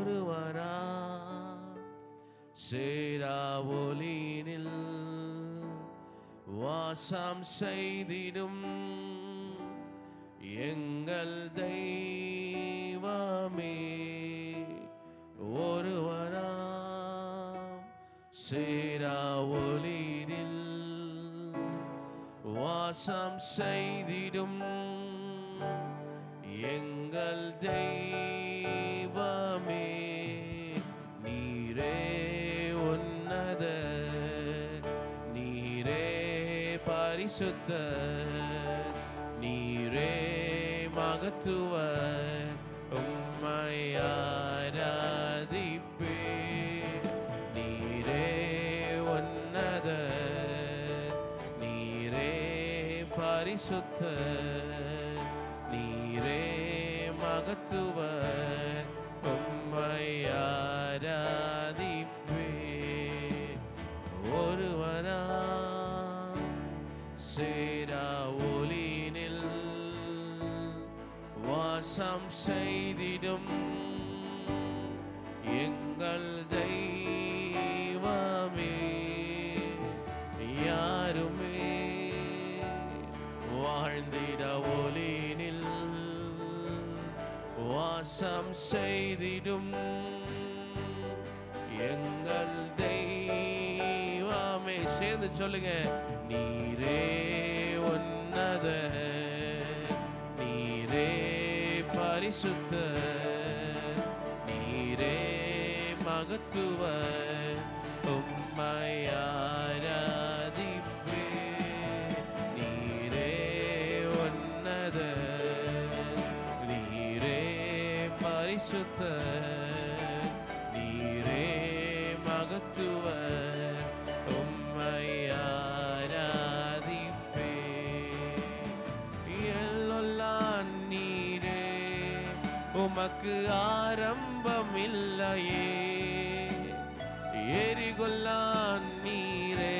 ஒருவரா சேரா ஒளியினில் வாசம் செய்திடும் எங்கள் தெய்வமே ஒருவரா சேரா ஒளியினில் வாசம் செய்திடும் எங்கள் தெய்வமே நீரே உன்னத நீரே பரிசுத்த நீரே மகத்துவ உம்மை ஆராதிப்பே நீரே உன்னத நீரே பரிசுத்த நீரே மகத்துவ உம்மை ஆராதிப்பே ஒருவரா சேரா ஒளியினில் வாசம் செய்திடும் எங்கள் தெய்வமே யாருமே வாழ்ந்திட ஒளியினில் வாசம் செய்திடும் எங்கள் தெய்வமே சேர்ந்து சொல்லுங்க நீரே உன்னத நீரே பரிசுத்த நீரே மகத்துவ உம்மை ஆராதிப்பே நீரே உன்னத நீரே பரிசுத்த நீரே மகத்துவ உம்மை ஆராதிப்பே எல்லாம் நீரே உமக்கு ஆரம்பம் இல்லையே எரிகொள்ளான் நீரே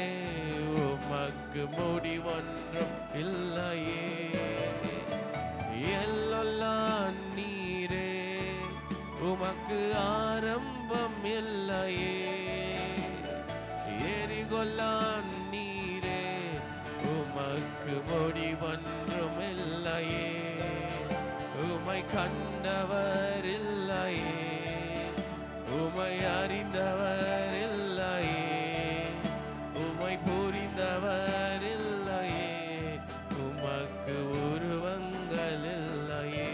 உமக்கு முடிவொன்றும் இல்லையே எல்லாம் நீரே உமக்கு ஆரம்பம் இல்லையே எரிகொள்ளான் நீரே உமக்கு முடிவொன்றும் இல்லையே உமை கண்டவர் இல்லையே உமை அறிந்தவர் இல்லையே உமை புரிந்தவர் இல்லையே உமக்கு உருவங்கள் இல்லையே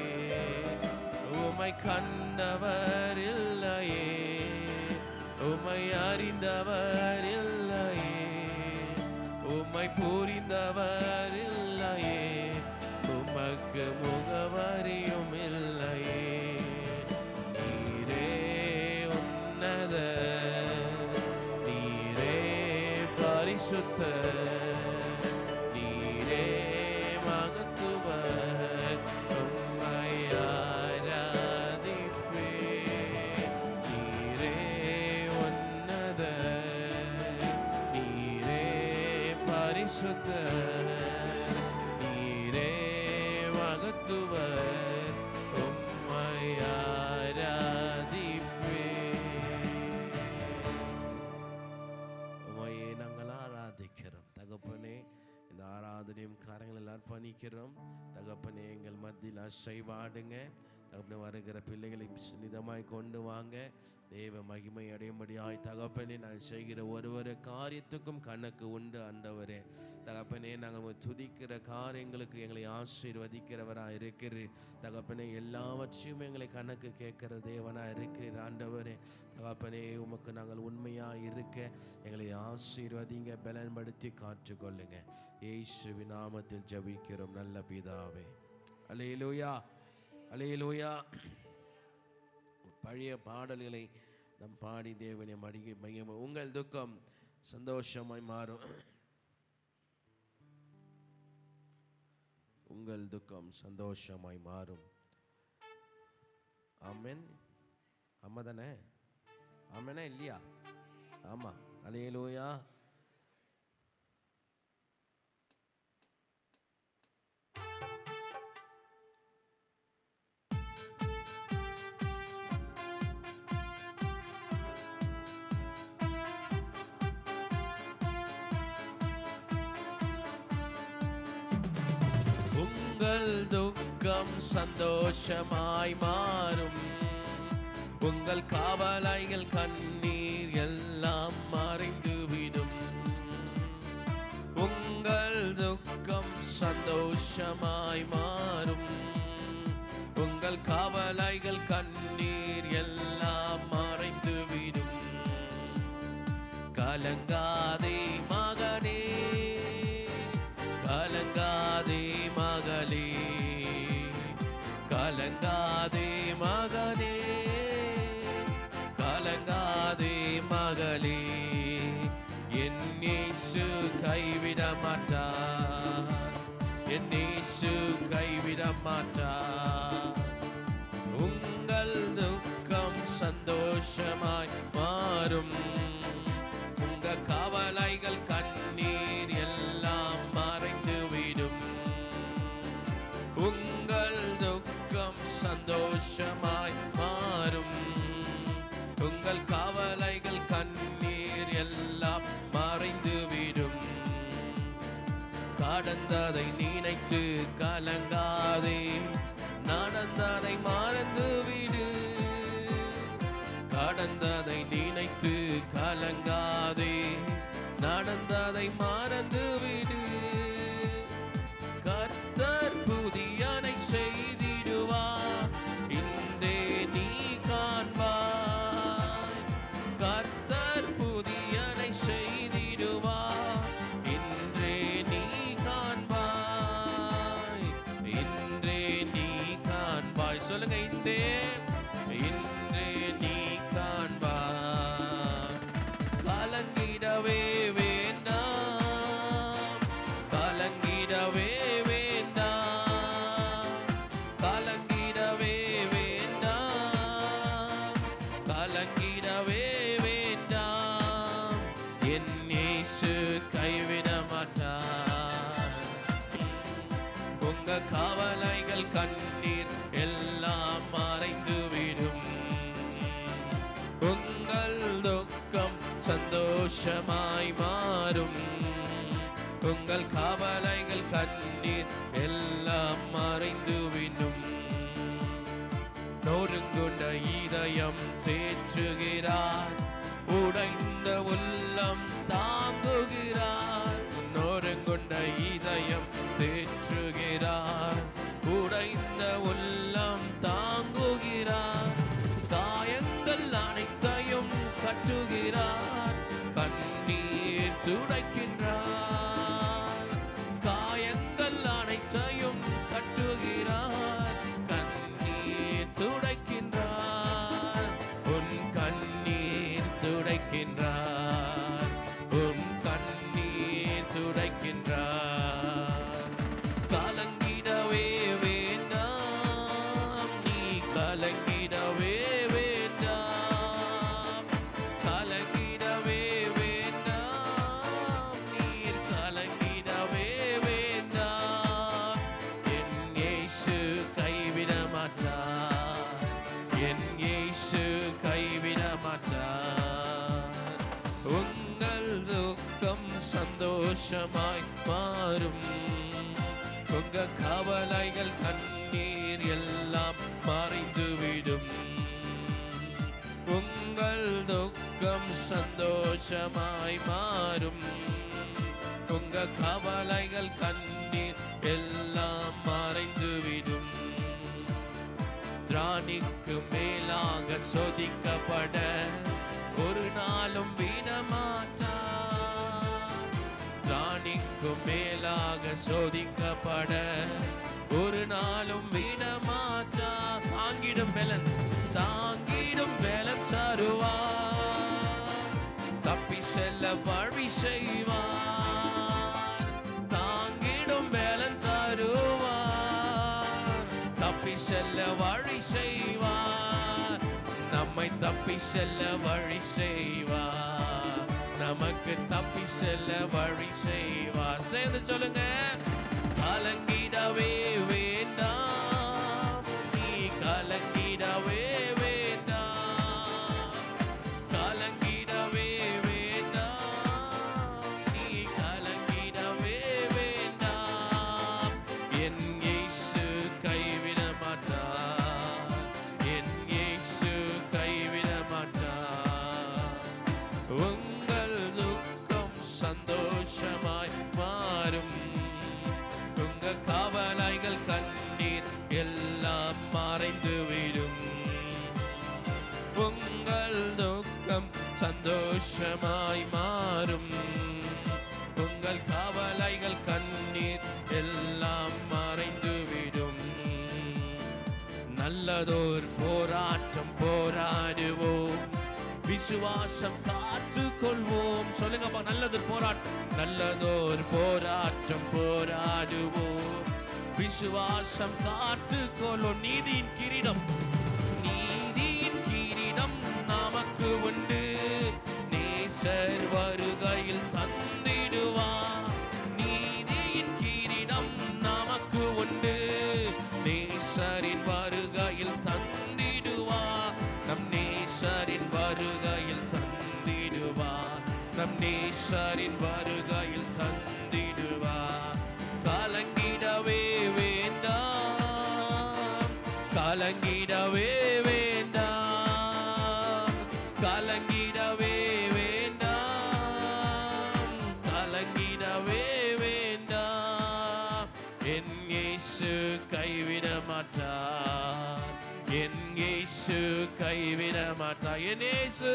உமை கண்டவர் இல்லையே உமை அறிந்தவர் இல்லையே உமை புரிந்தவர் இல்லையே உமக்கு முகவரியும் இல்லையே நீரே உன்னத நீரே பரிசுத்த நீரே மகத்துவர் உம்மை ஆராதிப்பே நீரே உன்னத நீரே பரிசுத்த நீரே மகத்துவர் உம்மை ஆராதிப்பே உம்மையே நாங்கள் ஆராதிக்கிறோம் தகப்பனே இந்த ஆராதனையும் காரியங்கள் அர்ப்பணிக்கிறோம் தகப்பனே எங்கள் மத்தியில் அசைவாடுங்க தகப்பனே வருகிற பிள்ளைகளை நிதமாய் கொண்டு வாங்க தேவ மகிமை அடையும்படியாய் தகப்பனே நான் செய்கிற ஒரு காரியத்துக்கும் கணக்கு உண்டு ஆண்டவரே தகப்பனே நாங்கள் துதிக்கிற காரியங்களுக்கு எங்களை ஆசீர்வதிக்கிறவராக இருக்கிறீர் தகப்பனே எல்லாவற்றையும் எங்களை கணக்கு கேட்கிற தேவனாக இருக்கிறீர் ஆண்டவரே தகப்பனே உமக்கு நாங்கள் உண்மையாக இருக்க எங்களை ஆசீர்வதிங்க பலன்படுத்தி காற்றுக்கொள்ளுங்க இயேசுவின் நாமத்தில் ஜெபிக்கிறோம் நல்ல பிதாவே அல்லேலூயா அல்லேலூயா பழைய பாடல்களை நம் பாடி தேவனை மையம் உங்கள் துக்கம் சந்தோஷமாய் மாறும் உங்கள் துக்கம் சந்தோஷமாய் மாறும் ஆமென் ஆமா தானே ஆமெனா இல்லையா ஆமா அல்லேலூயா உங்கள் துக்கம் சந்தோஷமாய் மாறும். உங்கள் கவலைகள் கண்ணீர் எல்லாம் மறைந்துவிடும். உங்கள் துக்கம் சந்தோஷமாய் மாறும். உங்கள் கவலைகள் கண்ணீர் எல்லாம் மறைந்துவிடும். கலங்காதே மகனே, கலங்காதே மகளே, கலங்காதே மகனே, கலங்காதே மகளே. என் இயேசு கைவிட மாட்டார், என் இயேசு கைவிட மாட்டார். உங்கள் துக்கம் சந்தோஷமாய் மாறும். உங்கள் கவலைகள் கண்ணீர் எல்லாம் மறைந்துவிடும். உங்கள் துக்கம் சந்தோஷமாய் மாறும். உங்கள் கவலைகள் கண்ணீர் எல்லாம் மறைந்துவிடும். கடந்ததை நினைத்து கலங்காதே, நடந்ததை மறந்துவிடு. கடந்ததை நினைத்து கலங்காதே, நடந்ததை மறந்துவிடு. கர்த்தர் புதியனை செய்திடுவார், இன்றே நீ காண்பாய். கர்த்தர் புதியனை செய்திடுவார், இன்றே நீ காண்பாய். இன்றே நீ காண்பாய். சொல்லுங்க, இன்றே இன்றே நீ காண்பாய். கலங்கிடவே வேண்டாம், கலங்கிடவே வேண்டாம், கலங்கிடவே வேண்டாம், கலங்கிடவே வேண்டாம். என் இயேசு கைவிட மாட்டார். உங்க கவலைகள் கண்ணீர் எல்லாம் மறைந்துவிடும். உங்கள் துக்கம் சந்தோஷமாய் மாறும். உங்கள் கவலைகள் கண்ணீர் எல்லாம் மறைந்துவிடும். நொறுங்குண்ட இதயம் தேற்றுகிறார், உடைந்த உள்ளம் தாங்குகிறார். நொறுங்குண்ட இதயம் தேற்றுகிறார், உடைந்த உள்ளம் தாங்குகிறார். காயங்கள் அனைத்தையும் கட்டுகிறார், கண்ணீர் துடைக்கின்றார். காயங்கள் அனைத்தையும் கட்டுகிறார், கண்ணீர் துடைக்கின்றார். உன் கண்ணீர் துடைக்கின்றார், உன் கண்ணீர் துடைக்கின்றார். கலங்கிடவே வேண்டாம், நீ கலங்கிடவே வேண்டாம், கலங்கிடவே வேண்டாம், நீர் கலங்கிடவே வேண்டாம். என் இயேசு கைவிட மாட்டார், என் இயேசு கைவிட மாட்டார். உங்கள் துக்கம் சந்தோஷமாய் மாறும். உங்க கவலைகள் கண்ணீர் எல்லாம் மறைந்துவிடும். உங்கள் துக்கம் சந்தோஷமாய் மாறும். உங்க கவலைகள் கண்ணீர் எல்லாம் மறைந்துவிடும். திராணிக்கு மேலாக சோதிக்கப்பட ஒரு நாளும் விடமாட்டார். திராணிக்கு மேலாக சோதிக்கப்பட ஒரு நாளும் விடமாட்டார். தாங்கிடும் பலன், தாங்கிடும் பலன் தருவார், தப்பி செல்ல வழி செய்வார். தாங்கிடும் பலன் தருவார், தப்பி செல்ல வழி செய்வார். நம்மை தப்பி செல்ல வழி செய்வார், நமக்கு தப்பி செல்ல வழி செய்வார். சேர்ந்து சொல்லுங்க, கலங்கிடவே வேண்டாம், நீ கலங்கிடவே வேண்டாம், கலங்கிடவே வேண்டாம், நீ கலங்கிடவே வேண்டாம். என் இயேசு சந்தோஷமாய் மாறும். உங்கள் கவலைகள் கண்ணீர் எல்லாம் மறைந்துவிடும். நல்லதோர் போராட்டம் போராடுவோம், விசுவாசம் காத்து கொள்வோம். சொல்லுங்கப்பா, நல்லதொரு போராட்டம், நல்லதோர் போராட்டம் போராடுவோம், விசுவாசம் காத்து கொள்வோம். நீதியின் கிரீடம், நீதியின் கிரீடம் நமக்கு உண்டு, நேசர் வருகையில் தந்திடுவார். நீதியின் கிரீடம் நமக்கு உண்டு, நேசரின் வருகையில் தந்திடுவார். நம் நேசரின் வருகையில் தந்திடுவார். நம் நேசரின் வருகையில் தந்திடுவார். கலங்கிடவே வேண்டாம், கலங்கிடவே வேண்டாம், கலங்கிடவே வேண்டாம், கலங்கிடவே வேண்டாம். என் இயேசு கைவிட மாட்டார், என் இயேசு கைவிட மாட்டார். என் இயேசு,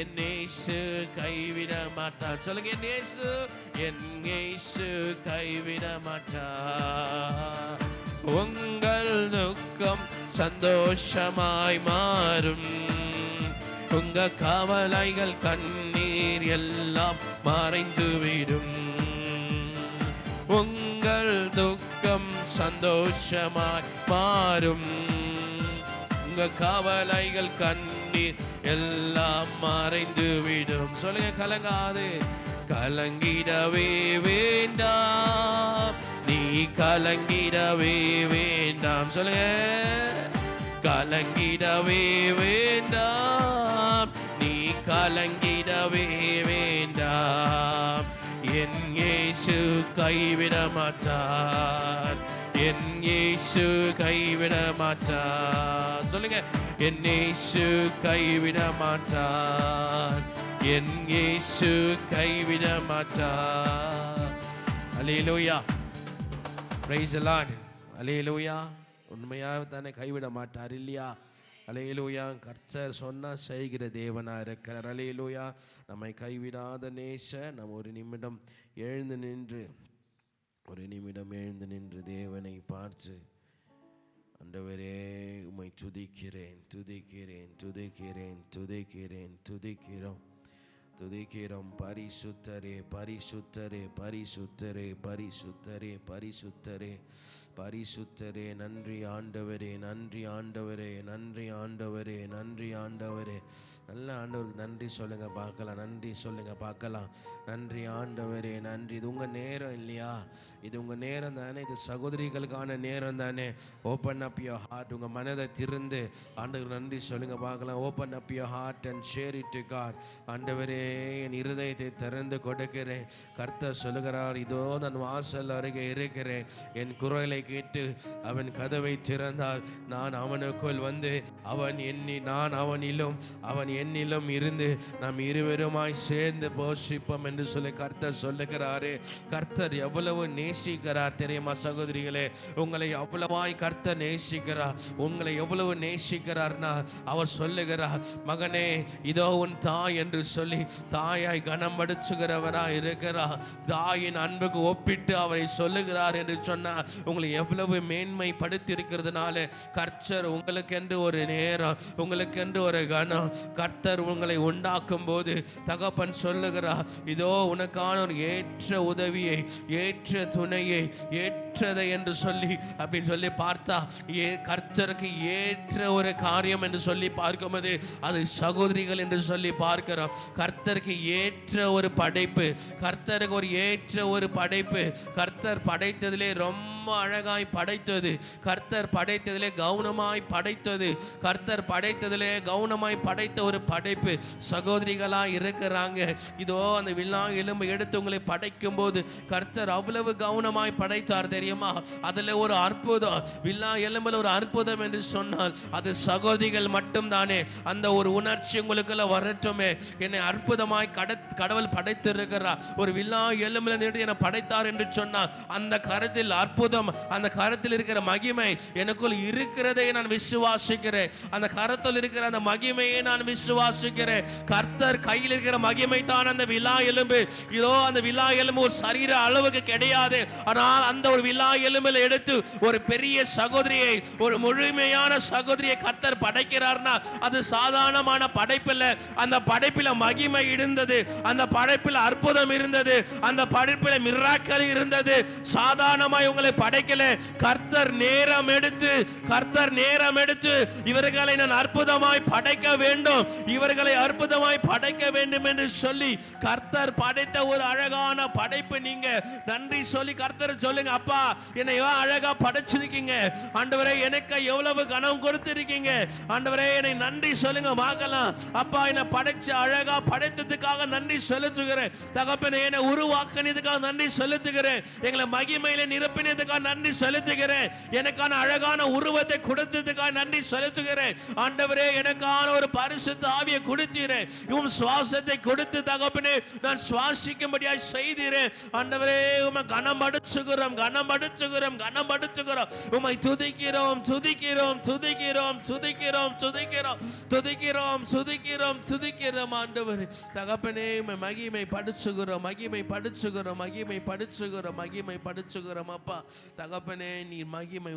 என் இயேசு கைவிட மாட்டார். சொல்லுங்க, என் இயேசு, என் இயேசு கைவிட மாட்டார். உங்கள் துக்கம் சந்தோஷமாய் மாறும், உங்க கவலைகள் கண்ணீர் எல்லாம் மறைந்துவிடும். உங்கள் துக்கம் சந்தோஷமாய் மாறும், உங்க கவலைகள் கண்ணீர் எல்லாம் மறைந்துவிடும். சொல்லுங்க, கலங்காது, கலங்கிடவே வேண்டாம், நீ கலங்கிடவே வேண்டாம். சொல்லுங்க, கலங்கிடவே வேண்டாம், நீ கலங்கிடவே வேண்டாம். என் இயேசு கைவிட மாட்டார், என் இயேசு கைவிட மாட்டார். சொல்லுங்க, என் இயேசு கைவிட மாட்டார், என் இயேசு கைவிட மாட்டார். அல்லேலூயா, பிரைஸ் தி லார்ட். அல்லேலூயா. உண்மையாக தானே கைவிட மாட்டார் இல்லையா? அல்லேலூயா. கர்த்தர் சொன்னா செய்கிற தேவனா இருக்கிறார். அல்லேலூயா. நம்மை கைவிடாத நேச. நம்ம ஒரு நிமிடம் எழுந்து நின்று, ஒரு நிமிடம் எழுந்து நின்று தேவனை பார்த்து, ஆண்டவரே உம்மை துதிக்கிறேன், துதிக்கிறேன், துதிக்கிறேன், துதிக்கிறேன், துதிக்கிறோம், துதிக்கிறோம். பரிசுத்தரே, பரிசுத்தரே, பரிசுத்தரே, பரிசுத்தரே, பரிசுத்தரே, பரிசுத்தரே. நன்றி ஆண்டவரே, நன்றி ஆண்டவரே, நன்றி ஆண்டவரே, நன்றி ஆண்டவரே. நல்ல ஆண்டவருக்கு நன்றி சொல்லுங்க பார்க்கலாம், நன்றி சொல்லுங்க பார்க்கலாம். நன்றி ஆண்டவரே, நன்றி. இது உங்க நேரம் இல்லையா? இது உங்க நேரம் தானே, இது சகோதரிகளுக்கான நேரம் தானே. ஓப்பன் அப் யுவர் ஹார்ட், உங்க மனதை திறந்து ஆண்டவருக்கு நன்றி சொல்லுங்க பார்க்கலாம். Open up your heart and share it to God. ஆண்டவரே, என் இருதயத்தை திறந்து கொடுக்கிறேன். கர்த்தர் சொல்லுகிறார், இதோ நான் வாசல் அருகே இருக்கிறேன், என் குரலை கேட்டு அவன் கதவை திறந்தால் நான் அவனுக்குள் வந்து நான் அவனிலும் அவன் என்னிலும் இருந்து நாம் இருவருமாய் சேர்ந்து போஷிப்போம் என்று சொல்லி கர்த்தர் சொல்லுகிறாரு. கர்த்தர் எவ்வளவு நேசிக்கிறார் தெரியுமா சகோதரிகளே? உங்களை எவ்வளவாய் கர்த்தர் நேசிக்கிறார். உங்களை எவ்வளவு நேசிக்கிறார்னா அவர் சொல்லுகிறார், மகனே இதோ உன் தாய் என்று சொல்லி தாயாய் கனம் படுத்துகிறவராய் இருக்கிறார். தாயின் அன்புக்கு ஒப்பிட்டு அவரை சொல்லுகிறார் என்று சொன்னார். உங்களை எவ்வளவு மேன்மைப்படுத்தியிருக்கிறதுனால கர்த்தர் உங்களுக்கென்று ஒரு நேரம், உங்களுக்கென்று ஒரு கணம், கர்த்தர் உங்களை உண்டாக்கும் போது தகப்பன் சொல்லுகிறார், இதோ உனக்கான ஒரு ஏற்ற உதவியை, ஏற்ற துணையை, ஏற்றதை என்று சொல்லி அப்படின்னு சொல்லி பார்த்தா கர்த்தருக்கு ஏற்ற ஒரு காரியம் என்று சொல்லி பார்க்கும்போது அது சகோதரிகள் என்று சொல்லி பார்க்கிறோம். கர்த்தருக்கு ஏற்ற ஒரு படைப்பு, கர்த்தருக்கு ஒரு ஏற்ற ஒரு படைப்பு. கர்த்தர் படைத்ததிலே ரொம்ப அழகாய் படைத்தது, கர்த்தர் படைத்ததிலே கவனமாய் படைத்தது, கர்த்தர் படைத்ததிலே கவனமாய் படைத்த ஒரு படைப்பு சகோதரிகளா இருக்கிறாங்க. இதோ அந்த விழா எலும்பு எடுத்து உங்களை படைக்கும் போது கர்த்தர் அவ்வளவு கவனமாய் படைத்தார் தெரியுமா? தெரியுமா? அதுல ஒரு அற்புதம், வில்லா எலும்புல ஒரு அற்புதம் என்று சொன்னால் அது சகோதரிகள் மட்டும் தானே. அந்த ஒரு உணர்ச்சி உங்களுக்குள்ள வரட்டுமே. என்னை அற்புதமாய் கடவுள் படைத்திருக்கிறார். ஒரு வில்லா எலும்புல என்னை படைத்தார் என்று சொன்னால் அந்த கருத்தில் அற்புதம், அந்த கருத்தில் இருக்கிற மகிமை எனக்குள் இருக்கிறதை நான் விசுவாசிக்கிறேன். அந்த கருத்தில் இருக்கிற அந்த மகிமையை நான் விசுவாசிக்கிறேன். கர்த்தர் கையில் இருக்கிற மகிமை தான் அந்த விலா எலும்பு. இதோ அந்த விலா எலும்பு ஒரு சரீர அளவுக்கு கிடையாது. ஆனால் அந்த ஒரு விலா எலும்பில் எடுத்து ஒரு பெரிய சகோதரியை, ஒரு முழுமையான சகோதரியை கர்த்தர் படைக்கிறார்னா அது சாதாரணமான படைப்பில். அந்த படைப்பில் மகிமை இருந்தது, அந்த படைப்பில் அற்புதம் இருந்தது, அந்த படைப்பில் மிராக்கிள் இருந்தது. சாதாரணமாய் உங்களை படைக்கல. கர்த்தர் நேரம் எடுத்து இவர்களை நான் அற்புதமாய் படைக்க வேண்டும், இவர்களை அற்புதமாய் படைக்க வேண்டும் என்று சொல்லி கர்த்தர் படைத்த ஒரு அழகான படைப்பு. நீங்க நன்றி சொல்லி கர்த்தர் சொல்லுங்க, அப்பா என்னை அழகா படைச்சிருக்கீங்க ஆண்டவரே, எனக்கு எவ்வளவு கனம் கொடுத்திருக்கீங்க ஆண்டவரே, என்னை நன்றி சொல்லுங்க பார்க்கலாம். அப்பா என்னை படைச்ச அழகா படைத்ததுக்காக நன்றி செலுத்துகிறேன் தகப்பனே. என்னை உருவாக்கினதுக்காக நன்றி செலுத்துகிறேன். எங்களை மகிமையில நிரப்பினதுக்காக நன்றி செலுத்துகிறேன். எனக்கான அழகான உருவத்தை கொடுத்ததுக்காக நன்றி செலுத்துகிறேன் ஆண்டவரே. எனக்கான ஒரு பரிசுத்த ஆவியை கொடுத்தீரேன், உம் சுவாசத்தை கொடுத்து தகப்பனே நான் சுவாசிக்கும்படியாய் செய்தீரேன் ஆண்டவரே. உம்மை கனமடுச்சுகிறோம், உம்மை துதிக்கிறோம் ஆண்டவரே. தகப்பனே உம்மை மகிமை படுச்சுகிறோம் அப்பா. தகப்பனே நீர் மகிமை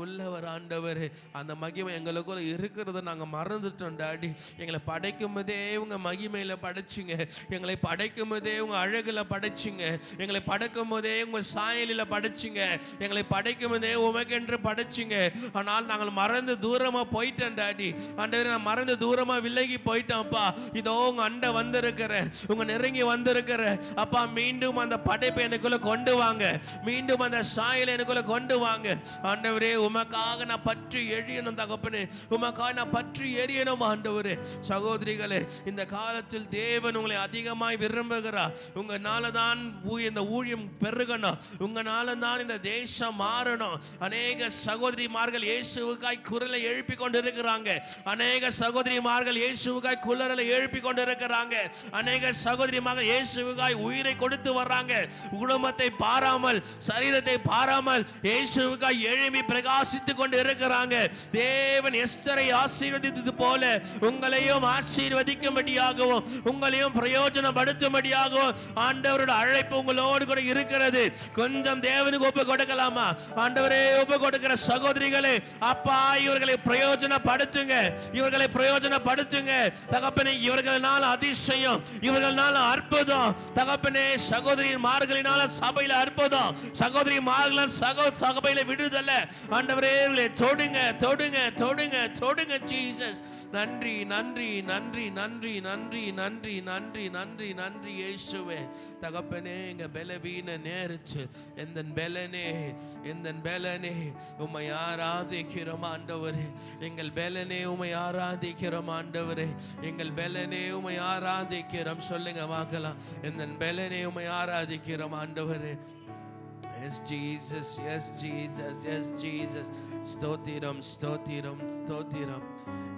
உள்ளவர் ஆண்டவரே. அந்த மகிமை எங்களுக்குள்ள இருக்கிறத நாங்க மறந்துட்டோம் டாடி. எங்களை படைக்கும் போதே உங்க மகிமையில படைச்சிங்க, எங்களை படைக்கும் போதே உங்க அழகுல படைச்சிங்க, எங்களை படைக்கும் போதே உங்க சாயலில படைச்சிங்க, எங்களை படைக்கும் போதே உமக்கென்று படைச்சிங்க. ஆனால் நாங்கள் மறந்து தூரமா போயிட்டோம் டாடி ஆண்டவரே. நான் மறந்து தூரமா விலகி போயிட்டோம்ப்பா. இதோ உங்க அண்டை வந்திருக்கிற, உங்க நெருங்கி வந்திருக்கிற அப்பா. மீண்டும் அந்த படைப்பை எனக்குள்ள கொண்டு வாங்க, மீண்டும் அந்த சாயலை எனக்குள்ள கொண்டு வாங்க ஆண்டவரே. உமக்காக நான் பற்றி எரியணும் தகப்பனே, உமக்காக நான் பற்றி எரியணும் ஆண்டவரே. சகோதரிகளே, இந்த காலத்தில் தேவன் உங்களை அதிகமாய் விரும்புகிறார். உங்களால தான் இந்த ஊழியம் பெருகணும், உங்களால தான் இந்த தேசம் மாறணும். அநேக சகோதரிமார்கள் இயேசுவுக்காய் குரலை எழுப்பி கொண்டிருக்கிறாங்க. அநேக சகோதரிமார்கள் இயேசுவுக்காய் குரலை எழுப்பி கொண்டிருக்கிறாங்க. அநேக சகோதரிமார்கள் இயேசுவுக்காய் உயிரை கொடுத்து வர்றாங்க. குடும்பத்தை பாராமல், சரீரத்தை பாராமல் இயேசுவுக்காய் எழுப்பி பிரகாசித்துக் கொண்டு இருக்கிறாங்க. தேவன் எஸ்தரை ஆசீர்வதித்தது போல உங்களையும் ஆசீர்வதிக்கும்படியாகவும் உங்களையும் பிரயோஜனப்படுத்தும்படியாகவும் ஆண்டவரோட அழைப்பு உங்களோடு கூட இருக்கிறது. கொஞ்சம் தேவனுக்கு ஒப்பு கொடுக்கலாமா? ஆண்டவரே, ஒப்பு கொடுக்கிற சகோதரிகளே, அப்பா இவர்களை பிரயோஜனப்படுத்துங்க, தகப்பனே. இவர்களால் அதிசயம், இவர்களால் அற்புதம் தகப்பனே. சகோதரிமார்களினால சபையில அற்புதம், சகோதரிமார்களால் சபையில விடுதலை ஆண்டவரே. தொடுங்க ஜீசஸ். நன்றி இயேசுவே. தகப்பனே, எங்க பலவீன நேரத்தில் எந்தன் பலனே உம்மை ஆராதிக்கிறோம் ஆண்டவரே. எங்கள் பலனே உம்மை ஆராதிக்கிறோம் ஆண்டவரே. எங்கள் பலனே உம்மை ஆராதிக்கிறோம். சொல்லுங்க வாக்கலாம், எந்தன் பலனே உம்மை ஆராதிக்கிறோம் ஆண்டவரே. Yes Jesus, yes Jesus, yes Jesus. ஸ்தோத்திரம்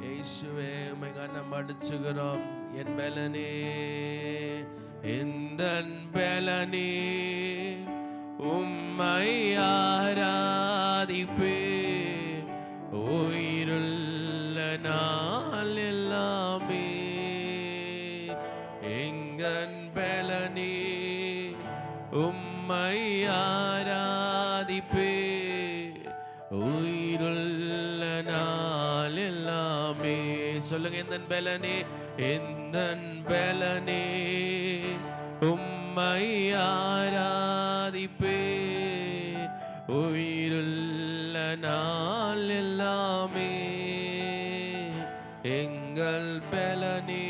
இயேசுவே, உம்மை கனப்படுத்துகிறோம். என் பலனே, எந்தன் பலனே உம்மை ஆராதிப்பே. உயிருள்ள நாள் எல்லாமே எங்கன் பலனே உம்மை ஆராதிப்பே. உயிருள்ள நாள் எல்லாமே. சொல்லுங்க, எந்தன் பலனே உம்மை ஆராதிப்பே. உயிருள்ள நாள் எல்லாமே எங்கள் பலனே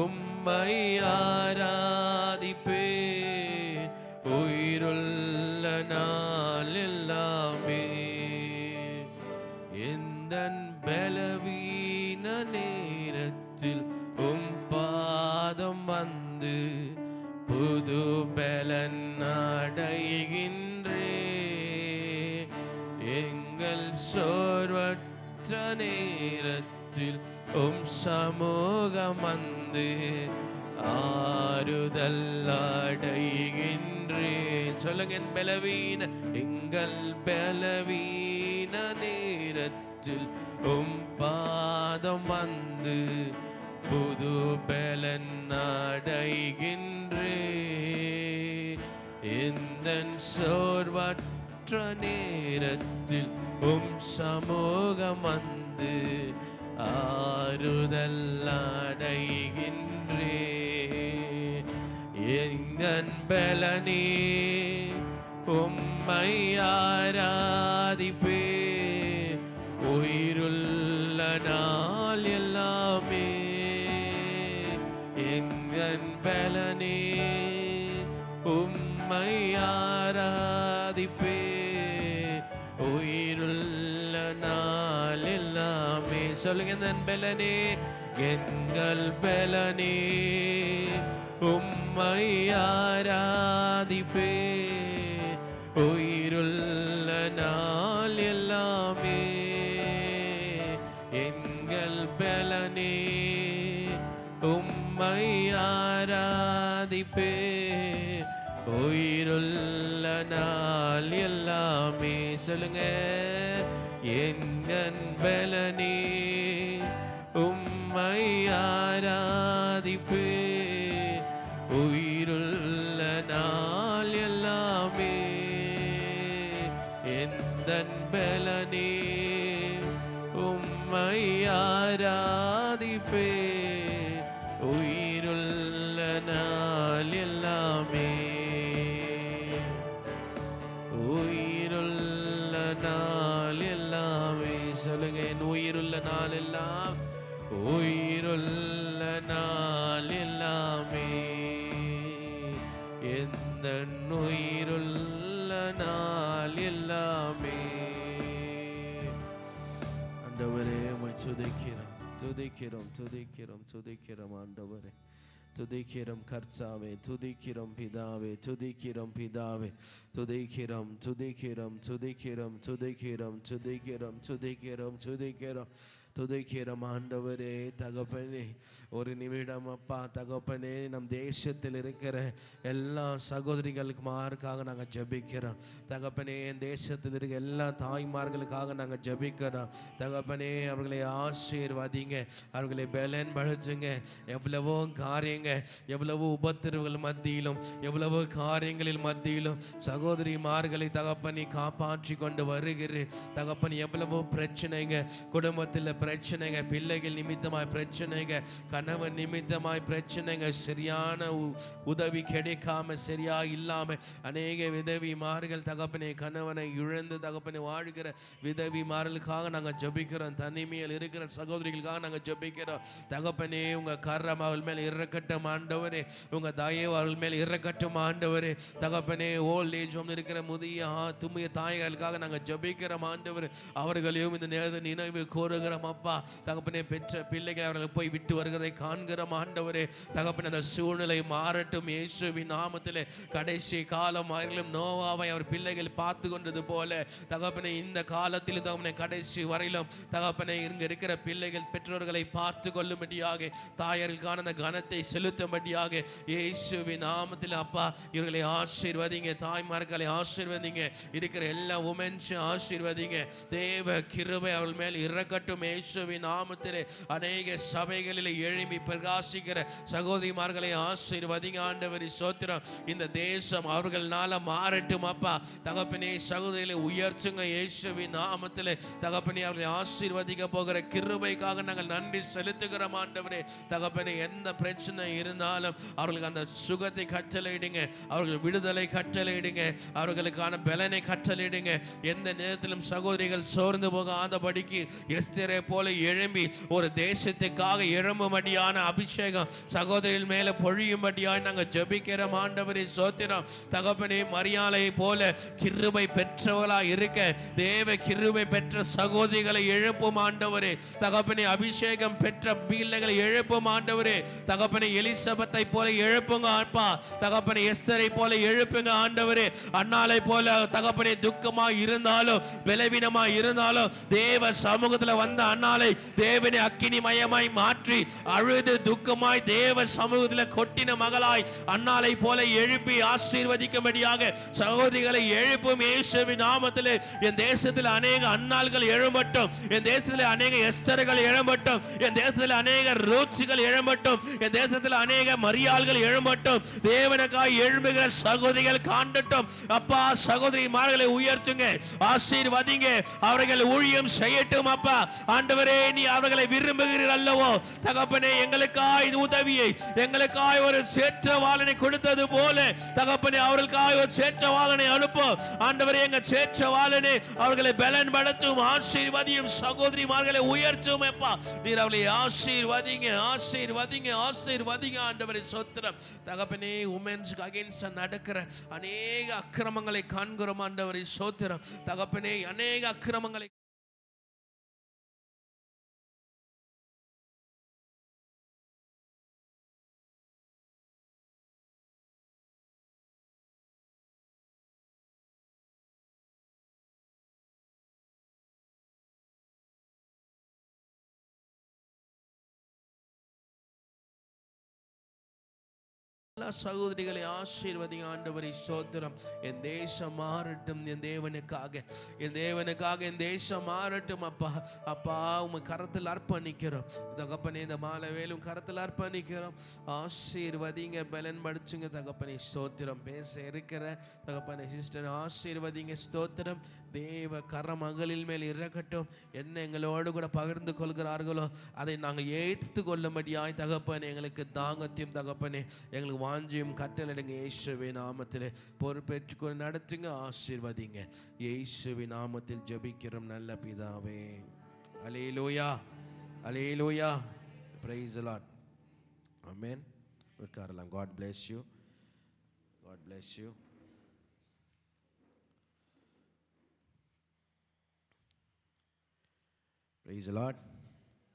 உம்மை ஆராதிப்பே. உயிருள்ள நாள் எல்லாமே. எந்தன் பலவீன நேரத்தில் உம் பாதம் வந்து புது பலன் அடைகிறேன். நேரத்தில் சமூகம் வந்து ஆறுதல் அடைகின்றேன். சொல்லுங்க, எங்கள் பலவீன நேரத்தில் பாதம் வந்து புது பலன் அடைகின்றேன். இந்த சோர்வற்ற நேரத்தில் சமூகம் வந்து ஆறுதல் அடைகின்றேன். எங்கன் பலனே உம்மை ஆராதிப்பே, உயிருள்ள நாள் எல்லாமே. எங்கன் பலனே உம்மை ஆராதிப்பே, உயிருள்ள நாள் எல்லாமே. சொல்லுங்க, என் பலனே, எங்கள் பலனே உம்மை ஆராதிப்பே, உயிருள்ள நாள் எல்லாமே. எங்கள் பலனே உம்மை ஆராதிப்பே, உயிருள்ள நாள் எல்லாமே. சொல்லுங்க, எங்கள் பலனே உம்மை ஆராதிப்பே, உயிருள்ள நாள் எல்லாமே. எந்தன் பலனே உம்மை ஆராதிப்பே, உயிருள்ள நாள் எல்லாமே. உயிருள்ள நாள் எல்லாமே. சொல்லுங்க, என் உயிருள்ள நாள் எல்லாம், உயிருள்ள நாள் எல்லாமே. எந்த உயிருள்ள நாள் எல்லாமே. ஆண்டவரே, உம்மை துதிக்கிறோம், துதிக்கிறோம், துதிக்கிறோம், துதிக்கிறோம். ஆண்டவரே, துதிக்கிறோம் கர்த்தாவே, துதிக்கிறோம் பிதாவே, துதிக்கிறோம் பிதாவே, துதிக்கிறோம், துதிக்கிறோம், துதிக்கிறோம், துதிக்கிறோம், துதிக்கிறோம், துதிக்கிறோம், துதிக்கிறோம், துதிக்கிறோம். ஆண்டவரே, தகப்பனே, ஒரு நிமிடம் அப்பா தகப்பனே, நம் தேசத்தில் இருக்கிற எல்லா சகோதரிகளுக்கு மாருக்காக நாங்கள் ஜபிக்கிறோம் தகப்பனே. என் தேசத்தில் இருக்கிற எல்லா தாய்மார்களுக்காக நாங்கள் ஜபிக்கிறோம் தகப்பனே. அவர்களை ஆசீர்வதிங்க, அவர்களை பலன் படுத்துங்க. எவ்வளவோ காரியங்க, எவ்வளவோ உபத்திரவுகள் மத்தியிலும், எவ்வளவோ காரியங்களில் மத்தியிலும் சகோதரிமார்களை தகப்பனி காப்பாற்றி கொண்டு வருகிறேன் தகப்பனி. எவ்வளவோ பிரச்சனைங்க, குடும்பத்தில் பிரச்சனைங்க, பிள்ளைகள் நிமித்தமாய் பிரச்சனைங்க, கணவன் நிமித்தமாய் பிரச்சனைங்க, சரியான உதவி கிடைக்காம, சரியா இல்லாம அநேக விதவிமார்கள் தகப்பனே கணவனை இழந்து தகப்பனை வாழ்கிற விதவிமார்களுக்காக நாங்கள் ஜபிக்கிறோம். தனிமையில் இருக்கிற சகோதரிகளுக்காக நாங்கள் ஜபிக்கிறோம் தகப்பனே. உங்க கரம் அவள் மேல் இறக்கட்டும் ஆண்டவரே, உங்க தயவு அவள் மேல் இறக்கட்டும் ஆண்டவரே தகப்பனே. ஓல்ட் ஏஜ் ஹோம் இருக்கிற தும்மிய தாய்களுக்காக நாங்கள் ஜபிக்கிறோம் ஆண்டவர். அவர்களையும் இந்த நேரத்தை நினைவு கோருகிறோம் அப்பா தகப்பனே. பெற்ற பிள்ளைகள் அவர்கள் போய் விட்டு வருகிறதை காண்கிறோம் ஆண்டவரே தகப்பனே. அந்த சூழ்நிலை மாறட்டும் இயேசுவின் நாமத்திலே. கடைசி காலம் அவர்களும் நோவாவை அவர் பிள்ளைகள் பார்த்து கொண்டது போல தகப்பனே, இந்த காலத்தில் தகப்பனே கடைசி வரையிலும் தகப்பனே இங்க இருக்கிற பிள்ளைகள் பெற்றோர்களை பார்த்து கொள்ளும்படியாக, தாயர்களுக்கான அந்த கனத்தை செலுத்தும்படியாக இயேசுவின் நாமத்தில் அப்பா இவர்களை ஆசீர்வதிங்க, தாய்மார்களை ஆசீர்வதிங்க, இருக்கிற எல்லா உமென்ஸ் ஆசீர்வதிங்க. தேவ கிருபை அவள் மேல் இறக்கட்டும் இயேசுவின் நாமத்திலே. அநேக சபைகளில் எழும்பி பிரகாசிக்கிற சகோதரிமார்களை ஆசீர்வதிங்க ஆண்டவரே. ஸ்தோத்திரம். இந்த தேசம் அவர்களால மாறட்டும் அப்பா தகப்பனே. சகோதரிகளை உயர்த்துங்க இயேசுவின் நாமத்திலே தகப்பனே. அவர்களை ஆசீர்வதிக்க போகிற கிருபைக்காக நாங்கள் நன்றி செலுத்துகிறோம் ஆண்டவரே தகப்பனே. எந்த பிரச்சனை இருந்தாலும் அவர்களுக்கு அந்த சுகத்தை கட்டளையிடுங்க, அவர்கள் விடுதலை கட்டளையிடுங்க, அவர்களுக்கான பலனை கட்டளையிடுங்க. எந்த நேரத்திலும் சகோதரிகள் சோர்ந்து போகாதபடிக்கு எஸ்தரை போல எழும்பி ஒரு தேசத்துக்காக எழும்பும்படியான அபிஷேகம் சகோதரிகள் மேல பொழியும்படியாய் நாங்கள் ஜெபிக்கிறோம். ஆண்டவரே ஸ்தோத்திரம். தகப்பனே, மரியாதை போல கிருபை பெற்றவளாய் இருக்க தேவ கிருபை பெற்ற சகோதரிகளை எழுப்பும் ஆண்டவரே. தகப்பனே, அபிஷேகம் பெற்ற பிள்ளைகளை எழுப்பும் ஆண்டவரே. தகப்பனே, எலிசபெத்தை போல எழுப்புங்க அப்பா. தகப்பனே, எஸ்தரை போல எழுப்புங்க ஆண்டவரே. அன்னாளை போல தகப்பனே, துக்கமா இருந்தாலும் பலவீனமா இருந்தாலும் தேவ சமூகத்தில் வந்த அன்னாளை தேவனை அக்கினிமயமாய் மாற்றி அழுது துக்கமாய் தேவ சமூகத்தில் கொட்டின மகளாய் அன்னாளை போல எழுப்பி ஆசீர்வதிக்கும்படியாக சகோதரிகளை எழுப்பும் இயேசுவின் நாமத்திலே. என் தேசத்தில் அநேக அன்னாள்கள் எழும்பட்டும். என் தேசத்தில் அநேக எஸ்தர்கள் எழும்பட்டும். என் தேசத்தில் அநேக ரூத்கள் எழும்பட்டும். என் தேசத்தில் அநேக மரியாள்கள் எழும்பட்டும். தேவனுக்காய் எழும்புகிற சகோதரிகள் காண்டட்டும் அப்பா. சகோதரிமார்களை உயர்த்துங்க, ஆசீர்வதிங்க, அவர்கள் ஊழியம் செய்யட்டும் அப்பா. ஆண்டவரே, நீ அவர்களை விரும்புகிறீர்கள் அல்லவோ தகப்பனே. எங்களுக்காய் உதவியை, எங்களுக்காய் ஒரு சேற்றவாளனை கொடுத்தது போல தகப்பனே, அவர்களுக்காய் ஒரு சேற்றவாளனை அனுப்பும் ஆண்டவரே. எங்க சேற்றவாளனே அவர்களை பலன்படுத்தும், ஆசீர்வதியும், சகோதரிமார்களை உயர்த்தும் அப்பா. நீர் அவர்களை ஆசீர்வதிங்க, ஆசீர்வதிங்க, ஆசீர்வதிங்க ஆண்டவரே. ஸ்தோத்திரம் தகப்பனே. உமென்ஸ்க்கு அகைன்ஸ்ட் நடக்கிற அநேக அக்கிரமங்களை காண்கிறோம் ஆண்டவரே. ஸ்தோத்திரம் தகப்பனே. அநேக அக்கிரமங்களை சகோதரிகளை ஆசீர்வதிங்க ஆண்டவரே. ஸ்தோத்திரம். என் தேசம் மாறட்டும் என் தேவனுக்காக, என் தேவனுக்காக என் தேசம் மாறட்டும் அப்பா. அப்பா, உங்க கரத்தில் அர்ப்பணிக்கிறோம் தகப்பனே. இந்த மாலை வேலும் கரத்தில் அர்ப்பணிக்கிறோம். ஆசீர்வதிங்க, பலன் படிச்சுங்க தகப்பனே. ஸ்தோத்திரம். பேச இருக்கிற தகப்பனே சிஸ்டர் ஆசீர்வதிங்க. ஸ்தோத்திரம். தேவ கரம் மகளில் மேல் இறக்கட்டும். என்ன எங்களோடு கூட பகிர்ந்து கொள்கிறார்களோ அதை நாங்கள் ஏற்று கொள்ளும்படியாய் தகப்பனே எங்களுக்கு தாங்கத்தையும் தகப்பனே எங்களுக்கு வாஞ்சியும் கட்டளையிடுங்க. இயேசுவின் நாமத்தில் பொறுப்பேற்றுக்கொண்டு நடத்துங்க, ஆசீர்வதிங்க. இயேசுவின் நாமத்தில் ஜெபிக்கிறோம் நல்ல பிதாவே. Hallelujah, hallelujah. Praise the lord. Amen. உட்காரலாம். God bless you. God bless you. Praise the Lord.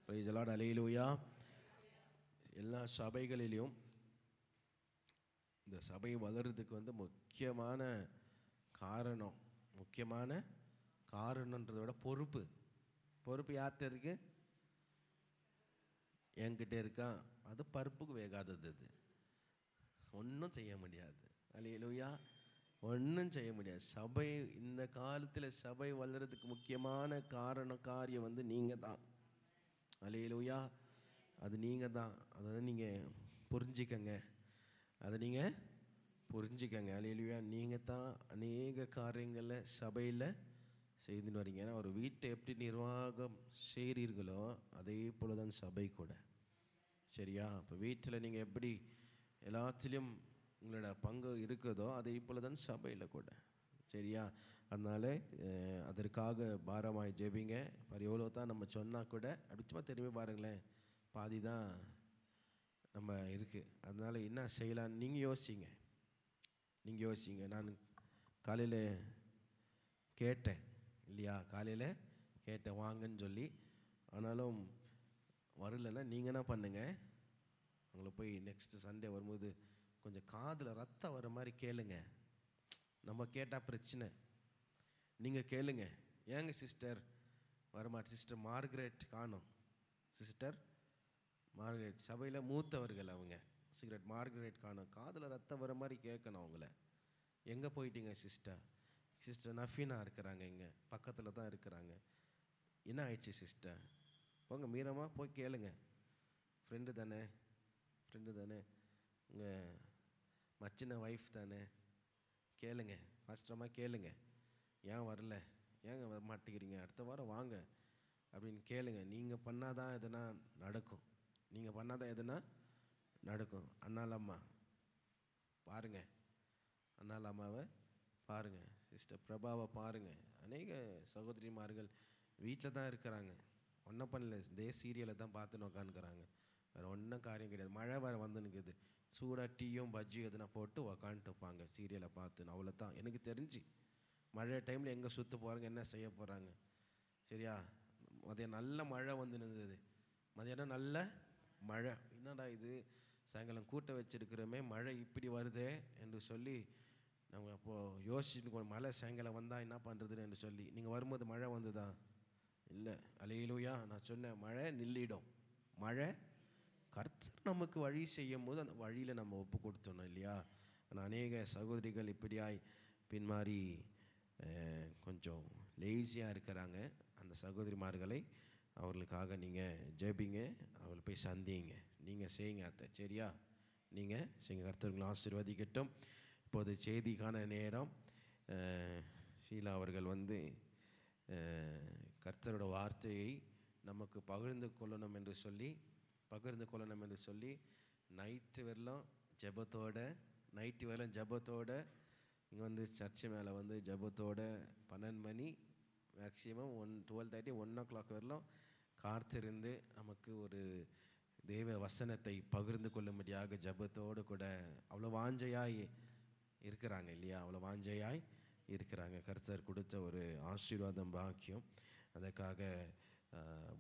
Praise the Lord. Hallelujah. எல்லா சபைகளிலும் இந்த சபை வளர்றதுக்கு முக்கியமான காரணன்றதை விட பொறுப்பு யார்கிட்ட இருக்கு? என்கிட்ட இருக்கா? அது பருப்புக்கு வேகாதது. அது ஒன்றும் செய்ய முடியாது. அல்லேலூயா. ஒன்றும் செய்ய முடியாது. சபை இந்த காலத்தில் சபை வளர்றதுக்கு முக்கியமான காரியம் நீங்கள் தான். அல்லேலூயா. அது நீங்கள் தான். அதை நீங்கள் புரிஞ்சிக்கங்க. அல்லேலூயா. நீங்கள் தான் அநேக காரியங்களில் சபையில் செய்துன்னு வரீங்க. ஏன்னா ஒரு வீட்டை எப்படி நிர்வாகம் செய்கிறீர்களோ அதே போல தான் சபை கூட. சரியா? இப்போ வீட்டில் நீங்கள் எப்படி எல்லாத்திலையும் உங்களோட பங்கு இருக்குதோ அதே போல தான் சபையில் கூட. சரியா? அதனால அதற்காக பாரமாய் ஜெபிங்க. எவ்வளோ தான் நம்ம சொன்னால் கூட அப்படி சும்மா திரும்பி பாருங்களேன், பாதி தான் நம்ம இருக்குது. அதனால் என்ன செய்யலான்னு நீங்கள் யோசிங்க. நான் காலையில் கேட்டேன் இல்லையா? கேட்டேன் வாங்கன்னு சொல்லி. ஆனாலும் வரலைன்னா நீங்கள் என்ன பண்ணுங்க, அவங்கள போய் நெக்ஸ்ட்டு சண்டே வரும்போது கொஞ்சம் காதில் ரத்தம் வர மாதிரி கேளுங்க. நம்ம கேட்டால் பிரச்சனை, நீங்கள் கேளுங்க. ஏங்க சிஸ்டர் வரமாட்டேன்? சிஸ்டர் மார்கரெட் காணோம். சிஸ்டர் மார்கரெட் சபையில் மூத்தவர்கள் அவங்க. மார்கரெட் காணோம். காதில் ரத்தம் வர மாதிரி கேட்கணும் அவங்கள. எங்கே போயிட்டீங்க சிஸ்டர் நஃபீனா இருக்கிறாங்க, இங்கே பக்கத்தில் தான் இருக்கிறாங்க. என்ன ஆயிடுச்சு சிஸ்டர்? போங்க மீரமா போய் கேளுங்க. ஃப்ரெண்டு தானே உங்கள் மச்சின ஒய்ஃப் தானே, கேளுங்க. ஃபஸ்ட்டமாக கேளுங்க. ஏன் வரல, ஏங்க வர மாட்டேங்கிறீங்க, அடுத்த வாரம் வாங்க அப்படின்னு கேளுங்க. நீங்கள் பண்ணாதான் எதுனா நடக்கும். அண்ணாலம்மா பாருங்கள், அண்ணாலம்மாவை பாருங்கள், சிஸ்டர் பிரபாவை பாருங்கள். அநேக சகோதரிமார்கள் வீட்டில் தான் இருக்கிறாங்க. ஒன்றும் பண்ணல, இதே சீரியலை தான் பார்த்துன்னு உக்காந்துக்கிறாங்க. வேறு ஒன்றும் காரியம் கிடையாது. மழை வேறு வந்து நிற்குது, சூடாக டீயும் பஜ்ஜியும் எதுனா போட்டு உக்காந்துட்டு இருப்பாங்க சீரியலை பார்த்துன்னு. அவ்வளோதான் எனக்கு தெரிஞ்சு. மழை டைமில் எங்கே சுற்ற போகிறாங்க, என்ன செய்ய போகிறாங்க? சரியா? மதியம் நல்ல மழை வந்து நின்றுது, மதியானம் நல்ல மழை. என்னடா இது, சாயங்காலம் கூட்ட வச்சிருக்கிறோமே, மழை இப்படி வருதே என்று சொல்லி நம்ம அப்போது யோசிச்சுட்டு, மழை சாயங்காலம் வந்தால் என்ன பண்ணுறதுன்னு என்று சொல்லி. நீங்கள் வரும்போது மழை வந்துதா? இல்லை. அல்லேலூயா. நான் சொன்னேன், மழை நில்லிடும். மழை கர்த்தர் நமக்கு வழி செய்யும் போது அந்த வழியில் நம்ம ஒப்பு கொடுத்தோணும் இல்லையா? ஆனால் அநேக சகோதரிகள் இப்படியாய் பின்மாறி கொஞ்சம் லேசியாக இருக்கிறாங்க. அந்த சகோதரிமார்களை அவர்களுக்காக நீங்கள் ஜெபிங்க, அவளை போய் சந்திங்க, நீங்கள் செய்யுங்க அத்தை. சரியா? நீங்கள் செய்யுங்க. கர்த்தர்களை ஆசீர்வதிக்கட்டும். இப்போது செய்திக்கான நேரம். ஷீலா அவர்கள் வந்து கர்த்தரோட வார்த்தையை நமக்கு பகிர்ந்து கொள்ளணும் என்று சொல்லி நைட்டு வரலாம் ஜெபத்தோட இங்கே வந்து சர்ச்சு மேலே வந்து ஜெபத்தோட 12 மணி மேக்ஸிமம் 12:30 1 o'clock வரலாம் காத்திருந்து நமக்கு ஒரு தேவ வசனத்தை பகிர்ந்து கொள்ளும்படியாக ஜெபத்தோடு கூட அவ்வளோ வாஞ்சையாய் இருக்கிறாங்க இல்லையா? அவ்வளோ வாஞ்சையாய் இருக்கிறாங்க. கர்த்தர் கொடுத்த ஒரு ஆசீர்வாதம், பாக்கியம். அதற்காக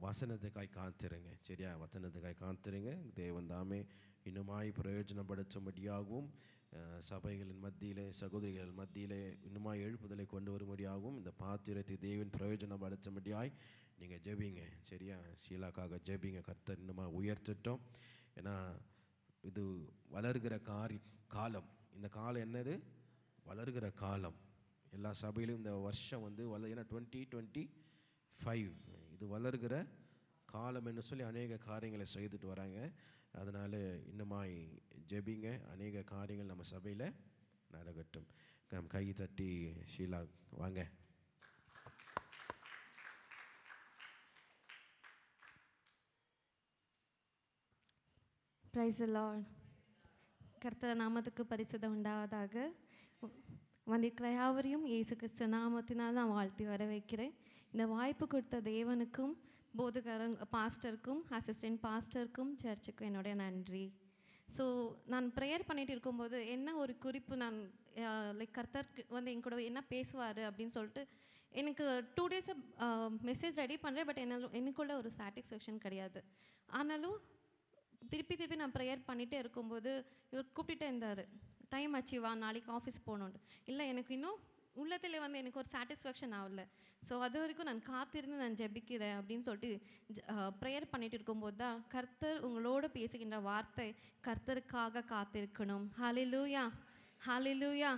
வசனத்துக்காய் காத்திருங்க. சரியா? வசனத்துக்காய் காத்திருங்க. தேவன் தாமே இன்னுமாய் பிரயோஜனப்படுத்தும்படியாகவும் சபைகளின் மத்தியிலே, சகோதரிகள் மத்தியிலே இன்னுமாய் எழுப்புதலை கொண்டு வரும்படியாகவும் இந்த பாத்திரத்தை தேவன் பிரயோஜனப்படுத்தும்படியாய் நீங்கள் ஜெபிங்க. சரியா? ஷீலாக்காக ஜெபிங்க. கர்த்தர் இன்னுமா உயர்த்திட்டோம். ஏன்னா இது வளர்கிற காலம். இந்த காலம் என்னது? வளர்கிற காலம். எல்லா சபையிலும் இந்த வருஷம் வந்து ஏன்னா 2025 இது வளர்கிற காலம் என்று சொல்லி அநேக காரியங்களை செய்துட்டு வராங்க. அதனால் இன்னுமாய் ஜெபிங்க. அநேக காரியங்கள் நம்ம சபையில் நடக்கட்டும். கை தட்டி ஷீலா வாங்க. Price the Lord. கர்த்தர் நாமத்துக்கு பரிசுத்தம் உண்டாவதாக. வந்திருக்கிற யாவரையும் இயேசு கிறிஸ்து நாமத்தினால் நான் வாழ்த்தி வர வைக்கிறேன். இந்த வாய்ப்பு கொடுத்த தேவனுக்கும், பாஸ்டருக்கும், அசிஸ்டன்ட் பாஸ்டருக்கும், சர்ச்சுக்கும் என்னுடைய நன்றி. ஸோ நான் ப்ரேயர் பண்ணிகிட்டு இருக்கும்போது என்ன ஒரு குறிப்பு, நான் கர்த்தர் வந்து என் கூட என்ன பேசுவார் அப்படின்னு சொல்லிட்டு எனக்கு 2 days மெசேஜ் ரெடி பண்ணுறேன். பட் எனக்குள்ள ஒரு சாட்டிஸ்ஃபேக்ஷன் கிடையாது. ஆனாலும் திருப்பி நான் ப்ரேயர் பண்ணிகிட்டே இருக்கும்போது இவர் கூப்பிட்டுட்டே இருந்தார், டைம் ஆச்சு வா, நாளைக்கு ஆஃபீஸ் போகணுன்ட்டு. இல்லை, எனக்கு இன்னும் உள்ளத்தில் வந்து எனக்கு ஒரு சாட்டிஸ்ஃபேக்ஷன் ஆகலை. ஸோ அது வரைக்கும் நான் காத்திருந்து நான் ஜெபிக்கிறேன் அப்படின்னு சொல்லிட்டு ப்ரேயர் பண்ணிகிட்டு இருக்கும்போது தான் கர்த்தர் உங்களோடு பேசுகின்ற வார்த்தை, கர்த்தருக்காக காத்திருக்கணும். ஹல்லேலூயா, ஹல்லேலூயா.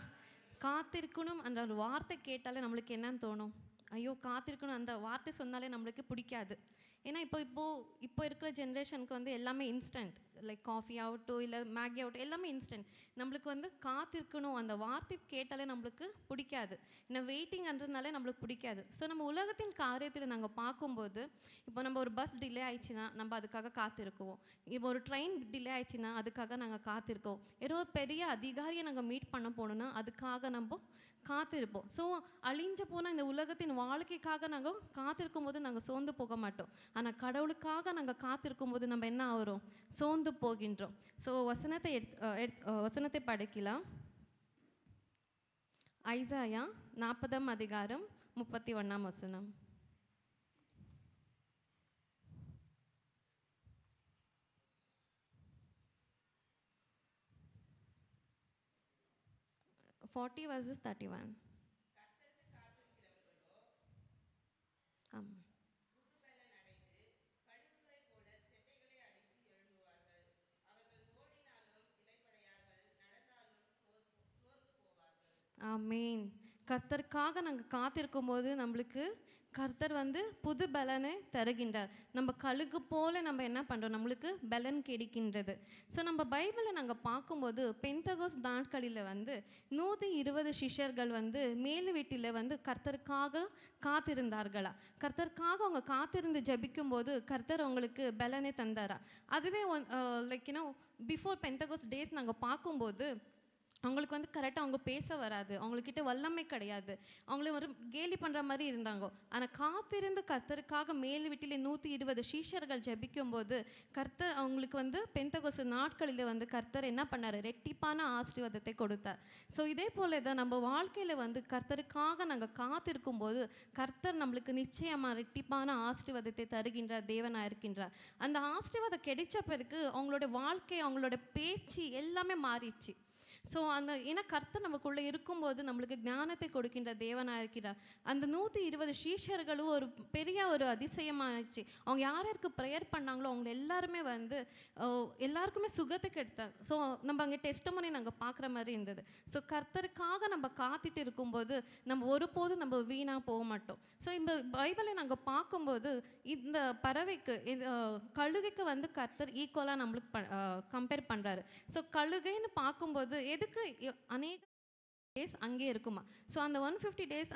காத்திருக்கணும் அந்த ஒரு வார்த்தை கேட்டாலே நம்மளுக்கு என்னன்னு தோணும்? ஐயோ, காத்திருக்கணும் அந்த வார்த்தை சொன்னாலே நம்மளுக்கு பிடிக்காது. ஏன்னா இப்போ இருக்கிற ஜென்ரேஷனுக்கு வந்து எல்லாமே இன்ஸ்டன்ட், லைக் காஃபி ஆகட்டும் இல்லை மேகி ஆகட்டும், எல்லாமே இன்ஸ்டன்ட். நம்மளுக்கு வந்து காத்திருக்கணும் அந்த வார்த்தை கேட்டாலே நம்மளுக்கு பிடிக்காது. இந்த வெயிட்டிங்ன்றதுனாலே நம்மளுக்கு பிடிக்காது. ஸோ நம்ம உலகத்தின் காரியத்தில் நாங்கள் பார்க்கும்போது, இப்போ நம்ம ஒரு பஸ் டிலே ஆயிடுச்சுன்னா நம்ம அதுக்காக காத்திருக்குவோம். இப்போ ஒரு ட்ரெயின் டிலே ஆயிடுச்சுன்னா அதுக்காக நாங்கள் காத்திருக்கோம். ஏதோ பெரிய அதிகாரியை நாங்கள் மீட் பண்ண போகணுன்னா அதுக்காக நம்ம காத்திருப்போம். ஸோ அழிஞ்ச போன இந்த உலகத்தின் வாழ்க்கைக்காக நாங்கள் காத்திருக்கும் போது நாங்கள் சோர்ந்து போக மாட்டோம். ஆனால் கடவுளுக்காக நாங்கள் காத்திருக்கும் போது நம்ம என்ன ஆகிறோம்? சோர்ந்து போகின்றோம். ஸோ வசனத்தை படிக்கலாம். ஐசாயா 40 அதிகாரம் 31 40 verses 31. ஆமீன். கர்த்தருக்காக நாங்கள் காத்திருக்கும் போது நம்மளுக்கு கர்த்தர் வந்து புது பலனை தருகின்றார். நம்ம கழுகு போல நம்ம என்ன பண்ணுறோம்? நம்மளுக்கு பலன் கிடைக்கின்றது. ஸோ நம்ம பைபிளை நாங்கள் பார்க்கும்போது பெந்தகோஸ் நாட்களில் வந்து 120 சிஷ்யர்கள் வந்து மேல் வீட்டில் வந்து கர்த்தருக்காக காத்திருந்தார்களா. கர்த்தருக்காக அவங்க காத்திருந்து ஜபிக்கும் போது கர்த்தர் அவங்களுக்கு பலனை தந்தாரா. அதுவே லைக் பிஃபோர் பெந்தகோஸ் டேஸ் நாங்கள் பார்க்கும்போது அவங்களுக்கு வந்து கரெக்டாக அவங்க பேச வராது, அவங்கக்கிட்ட வல்லமை கிடையாது, அவங்கள ஒரு கேலி பண்ணுற மாதிரி இருந்தாங்க. ஆனால் காத்திருந்து கர்த்தருக்காக மேல் வீட்டிலே 120 சீஷர்கள் ஜெபிக்கும் போது கர்த்தர் அவங்களுக்கு வந்து பெந்தகோஸ்து நாட்களில் வந்து கர்த்தர் என்ன பண்ணார், ரெட்டிப்பான ஆசீர்வாதத்தை கொடுத்தார். ஸோ இதே போல தான் நம்ம வாழ்க்கையில் வந்து கர்த்தருக்காக நாங்கள் காத்திருக்கும் போது கர்த்தர் நம்மளுக்கு நிச்சயமாக ரெட்டிப்பான ஆசீர்வாதத்தை தருகின்ற தேவனாக இருக்கின்றார். அந்த ஆசீர்வாதம் கிடைச்ச பிறகு அவங்களோட வாழ்க்கை, அவங்களோட பேச்சு எல்லாமே மாறிச்சு. ஸோ அந்த ஏன்னா கர்த்தர் நமக்குள்ளே இருக்கும்போது நம்மளுக்கு ஞானத்தை கொடுக்கின்ற தேவனாக இருக்கிறார். அந்த 120 சீஷர்களும் ஒரு பெரிய ஒரு அதிசயமாகிடுச்சு. அவங்க யாருக்கு ப்ரேயர் பண்ணாங்களோ அவங்க எல்லாருமே வந்து எல்லாருக்குமே சுகத்தை கெடுத்தாங்க. ஸோ நம்ம அங்கே டெஸ்டிமோனி நாங்கள் பார்க்குற மாதிரி இருந்தது. ஸோ கர்த்தருக்காக நம்ம காத்துட்டு இருக்கும்போது நம்ம ஒருபோதும் நம்ம வீணாக போக மாட்டோம். ஸோ இந்த பைபிளை நாங்கள் பார்க்கும்போது இந்த பறவைக்கு கழுகைக்கு வந்து கர்த்தர் ஈக்குவலாக நம்மளுக்கு கம்பேர் பண்ணுறாரு. ஸோ கழுகைன்னு பார்க்கும்போது எதுக்கு அநேக டேஸ் அங்கே இருக்குமா. ஸோ அந்த 150 டேஸ்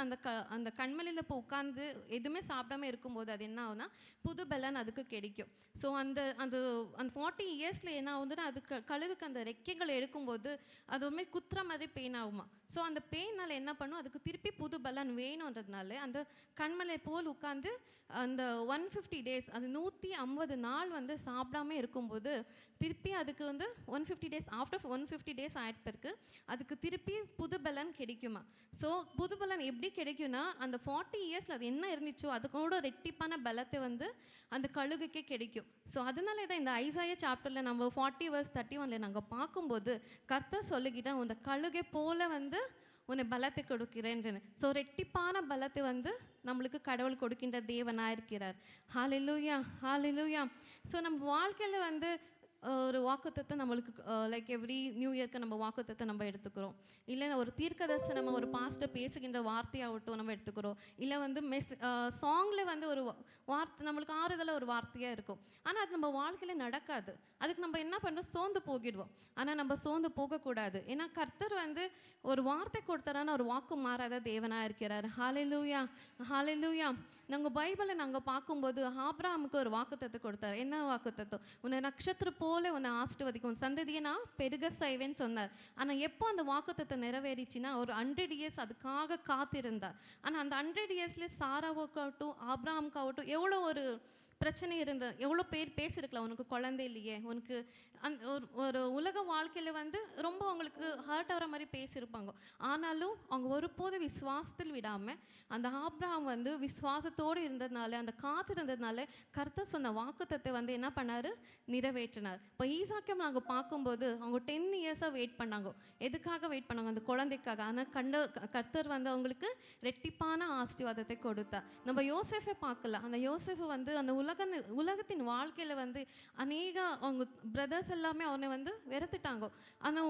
அந்த கண்மலையில் இப்போ உட்காந்து எதுவுமே சாப்பிடாம இருக்கும்போது அது என்ன ஆகுனா புது பலன் அதுக்கு கிடைக்கும். ஸோ அந்த அந்த அந்த 40 இயர்ஸில் என்ன ஆகுதுன்னா அது கழுகுக்கு அந்த ரெக்கைகள் எடுக்கும்போது அதுவுமே குத்துற மாதிரி பெயின் ஆகுமா. ஸோ அந்த பெயினால் என்ன பண்ணும், அதுக்கு திருப்பி புது பலன் வேணுன்றதுனால அந்த கண்மலை போல் உட்காந்து அந்த 150 டேஸ் அது 150 நாள் வந்து சாப்பிடாம இருக்கும்போது திருப்பி அதுக்கு வந்து 150 டேஸ் ஆஃப்டர் 150 டேஸ் ஆகிட்டு பிறகு அதுக்கு திருப்பி புது பலன் கிடைக்குமா. ஸோ புது பலன் எப்படி கிடைக்கும்னா அந்த 40 இயர்ஸில் அது என்ன இருந்துச்சோ அதுக்கூட ரெட்டிப்பான பலத்தை வந்து அந்த கழுகுக்கே கிடைக்கும். ஸோ அதனால தான் இந்த ஐசாயா சாப்டரில் நம்ம 40:31 நாங்கள் பார்க்கும்போது கர்த்தர் சொல்லிக்கிட்டா அந்த கழுகை போல வந்து உன்னை பலத்தை கொடுக்கிறேன்னு. ஸோ ரெட்டிப்பான பலத்தை வந்து நம்மளுக்கு கடவுள் கொடுக்கின்ற தேவனாக இருக்கிறார். ஹல்லேலூயா, ஹல்லேலூயா. ஸோ நம்ம வாழ்க்கையில் வந்து ஒரு வாக்குத்தத்தை நம்மளுக்கு லைக் எவ்ரி நியூ இயர்க்கு நம்ம வாக்குத்தத்தை நம்ம எடுத்துக்கிறோம். இல்லை ஒரு தீர்க்கதரிசனம் ஒரு பாஸ்டர் பேசுகின்ற வார்த்தையாகட்டும் நம்ம எடுத்துக்கிறோம். இல்லை வந்து சாங்கில் வந்து ஒரு வார்த்தை நம்மளுக்கு ஆறுதலாக ஒரு வார்த்தையாக இருக்கும். ஆனால் அது நம்ம வாழ்க்கையில் நடக்காது. அதுக்கு நம்ம என்ன பண்ணுறோம், சோர்ந்து போகிடுவோம். ஆனால் நம்ம சோர்ந்து போகக்கூடாது. ஏன்னா கர்த்தர் வந்து ஒரு வார்த்தை கொடுத்தாரான ஒரு வாக்கு மாறாத தேவனாக இருக்கிறார். ஹல்லேலூயா, ஹல்லேலூயா. நாங்கள் பைபிளை நாங்கள் பார்க்கும்போது ஆபிரகாமுக்கு ஒரு வாக்குத்தத்தை கொடுத்தார். என்ன வாக்குத்தத்தம், உன்னை நட்சத்திரம் போல உன்னை ஆசீர்வதிக்கும், சந்ததியை நான் பெருக செய்வேன்னு சொன்னார். ஆனால் எப்போ அந்த வாக்குத்தத்தை நிறைவேறிச்சுன்னா ஒரு 100 இயர்ஸ் அதுக்காக காத்திருந்தார். ஆனால் அந்த 100 இயர்ஸ்லேயே சாராவுக்காகட்டும் ஆபிரகாமுக்காகட்டும் எவ்வளோ ஒரு பிரச்சனை இருந்தது, எவ்வளோ பேர் பேசியிருக்கலாம், உனக்கு குழந்தை இல்லையே, உனக்கு அந்த ஒரு உலக வாழ்க்கையில் வந்து ரொம்ப அவங்களுக்கு ஹர்ட் ஆகிற மாதிரி பேசியிருப்பாங்க. ஆனாலும் அவங்க ஒருபோது விசுவாசத்தில் விடாமல் அந்த ஆபிரகாம் வந்து விசுவாசத்தோடு இருந்ததுனால அந்த காத்திருந்ததுனால கர்த்தர் சொன்ன வாக்குத்தத்தை வந்து என்ன பண்ணார், நிறைவேற்றினார். இப்போ ஈசாக்கம் நாங்கள் பார்க்கும்போது அவங்க 10 இயர்ஸாக வெயிட் பண்ணாங்க. எதுக்காக வெயிட் பண்ணாங்க, அந்த குழந்தைக்காக. ஆனால் கர்த்தர் வந்து அவங்களுக்கு ரெட்டிப்பான ஆசீர்வாதத்தை கொடுத்தார். நம்ம யோசேஃபை பார்க்கலாம். அந்த யோசேஃபை வந்து அந்த உலகத்தின் வாழ்க்கையில் வந்து அநேக அவங்க பிரதர்ஸ் எல்லாமே அவனை வந்து வெறுத்துட்டாங்க. ஆனால்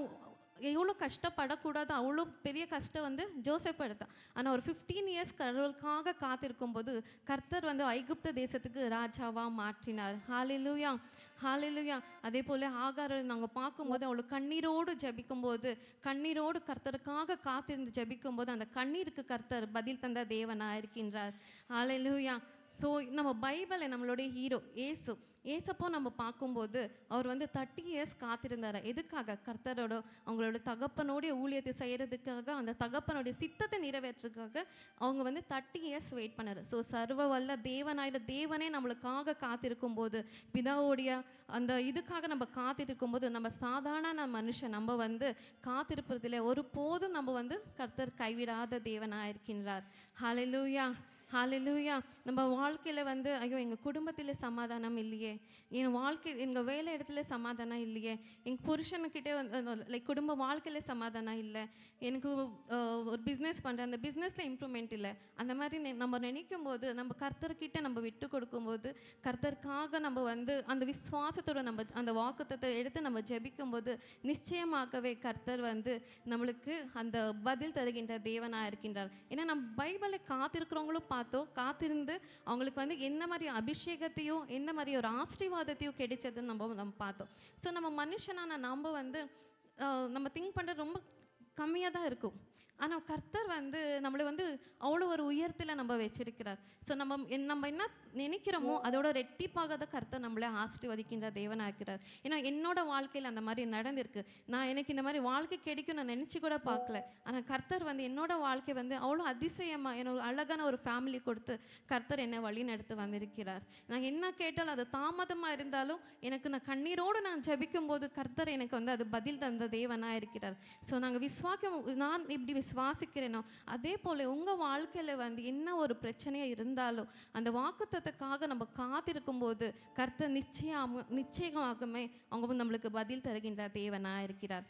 எவ்வளோ கஷ்டப்படக்கூடாது, அவ்வளோ பெரிய கஷ்டம் வந்து ஜோசப் எடுத்தான். ஆனால் ஒரு 15 இயர்ஸ் கடவுளுக்காக காத்திருக்கும் போது கர்த்தர் வந்து ஐகுப்த தேசத்துக்கு ராஜாவாக மாற்றினார். ஹல்லேலூயா, ஹல்லேலூயா. அதே போல் ஆகாரை நாங்கள் பார்க்கும்போது அவளை கண்ணீரோடு ஜபிக்கும்போது, கண்ணீரோடு கர்த்தருக்காக காத்திருந்து ஜபிக்கும்போது அந்த கண்ணீருக்கு கர்த்தர் பதில் தந்த தேவனாக இருக்கின்றார். ஹல்லேலூயா. ஸோ நம்ம பைபிளை நம்மளுடைய ஹீரோ ஏசப்போ நம்ம பார்க்கும்போது அவர் வந்து 30 இயர்ஸ் காத்திருந்தார். எதுக்காக, கர்த்தரோட அவங்களோட தகப்பனுடைய ஊழியத்தை செய்கிறதுக்காக, அந்த தகப்பனுடைய சித்தத்தை நிறைவேற்றுறதுக்காக அவங்க வந்து 30 இயர்ஸ் வெயிட் பண்ணார். ஸோ சர்வ வல்ல தேவனே நம்மளுக்காக காத்திருக்கும் போது, பிதாவுடைய அந்த இதுக்காக நம்ம காத்திருக்கும் போது, நம்ம சாதாரண மனுஷன் நம்ம வந்து காத்திருப்பதில் ஒருபோதும் நம்ம வந்து கர்த்தர் கைவிடாத தேவனாக இருக்கின்றார். ஹல்லேலூயா, ஹல்லேலூயா. நம்ம வாழ்க்கையில் வந்து ஐயோ எங்கள் குடும்பத்தில் சமாதானம் இல்லையே, எங்கள் வேலை இடத்துல சமாதானம் இல்லையே, எங்கள் புருஷனுக்கிட்டே வந்து லைக் குடும்ப வாழ்க்கையில் சமாதானம் இல்லை, எனக்கு ஒரு பிஸ்னஸ் பண்ணுறேன் அந்த பிஸ்னஸில் இம்ப்ரூவ்மெண்ட் இல்லை, அந்த மாதிரி நம்ம நினைக்கும் போது நம்ம கர்த்தர்கிட்ட நம்ம விட்டு கொடுக்கும்போது, கர்த்தருக்காக நம்ம வந்து அந்த விசுவாசத்தோட நம்ம அந்த வாக்குத்தத்தை எடுத்து நம்ம ஜெபிக்கும் போது நிச்சயமாகவே கர்த்தர் வந்து நம்மளுக்கு அந்த பதில் தருகின்ற தேவனாக இருக்கின்றார். ஏன்னா நம்ம பைபிளை காத்திருக்கிறவங்களும் காத்திருந்து அவங்களுக்கு வந்து என்ன மாதிரி அபிஷேகத்தையும் என்ன மாதிரி ஒரு ஆசீர்வாதத்தையும் கிடைச்சதுன்னு நம்ம பார்த்தோம். ஸோ நம்ம மனுஷனான நம்ம வந்து நம்ம திங்க் பண்ணுறது ரொம்ப கம்மியாக தான் இருக்கும். ஆனால் கர்த்தர் வந்து நம்மளை வந்து அவ்வளோ ஒரு உயரத்தில் நம்ம வச்சிருக்கிறார். ஸோ நம்ம என்ன நினைக்கிறோமோ அதோட ரெட்டிப்பாக தான் கர்த்தர் நம்மளை ஆசீர்வதிக்கின்ற தேவனாகிறார். ஏன்னா என்னோட வாழ்க்கையில் அந்த மாதிரி நடந்திருக்கு. எனக்கு இந்த மாதிரி வாழ்க்கை கிடைக்கும் நான் நினச்சி கூட பார்க்கல. ஆனால் கர்த்தர் வந்து என்னோட வாழ்க்கை வந்து அவ்வளோ அதிசயமாக எனக்கு அழகான ஒரு ஃபேமிலி கொடுத்து கர்த்தர் என்னை வழி நடத்தி வந்திருக்கிறார். நான் என்ன கேட்டாலும் அது தாமதமாக இருந்தாலும் நான் கண்ணீரோடு நான் ஜெபிக்கும் போது கர்த்தர் எனக்கு வந்து அது பதில் தந்த தேவனாக இருக்கிறார். ஸோ நான் இப்படி விசுவாசிக்கிறேனோ அதே போல் உங்கள் வாழ்க்கையில் வந்து என்ன ஒரு பிரச்சனையாக இருந்தாலும் அந்த வாக்குத்தத்தத்துக்காக நம்ம காத்திருக்கும் போது கர்த்தர் நிச்சயமாகவே அவங்க நம்மளுக்கு பதில் தருகின்ற தேவனாக இருக்கிறார்.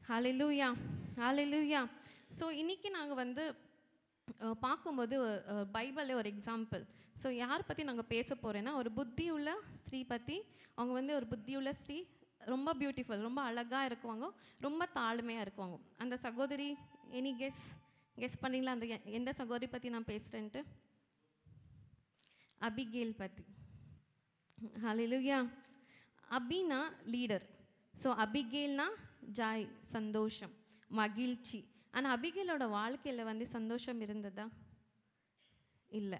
ஹல்லேலூயா, ஹல்லேலூயா. ஸோ இன்னைக்கு நாங்கள் வந்து பார்க்கும்போது பைபிளில் ஒரு எக்ஸாம்பிள். ஸோ யார் பற்றி நாங்கள் பேச போகிறேன்னா ஒரு புத்தியுள்ள ஸ்திரீ பற்றி. அவங்க வந்து ஒரு புத்தியுள்ள ஸ்திரீ, ரொம்ப பியூட்டிஃபுல், ரொம்ப அழகாக இருக்குவாங்க, ரொம்ப தாழ்மையாக இருக்குவாங்க. அந்த சகோதரி எனி கெஸ் பண்ணிங்களா அந்த எந்த சகோதரி பற்றி நான் பேசுகிறேன்ட்டு? அபிகேல் பற்றி. ஹல்லேலூயா. அபினா லீடர், ஸோ அபிகேல்னா ஜாய், சந்தோஷம், மகிழ்ச்சி. ஆனால் அபிகேலோட வாழ்க்கையில் வந்து சந்தோஷம் இருந்ததா? இல்லை.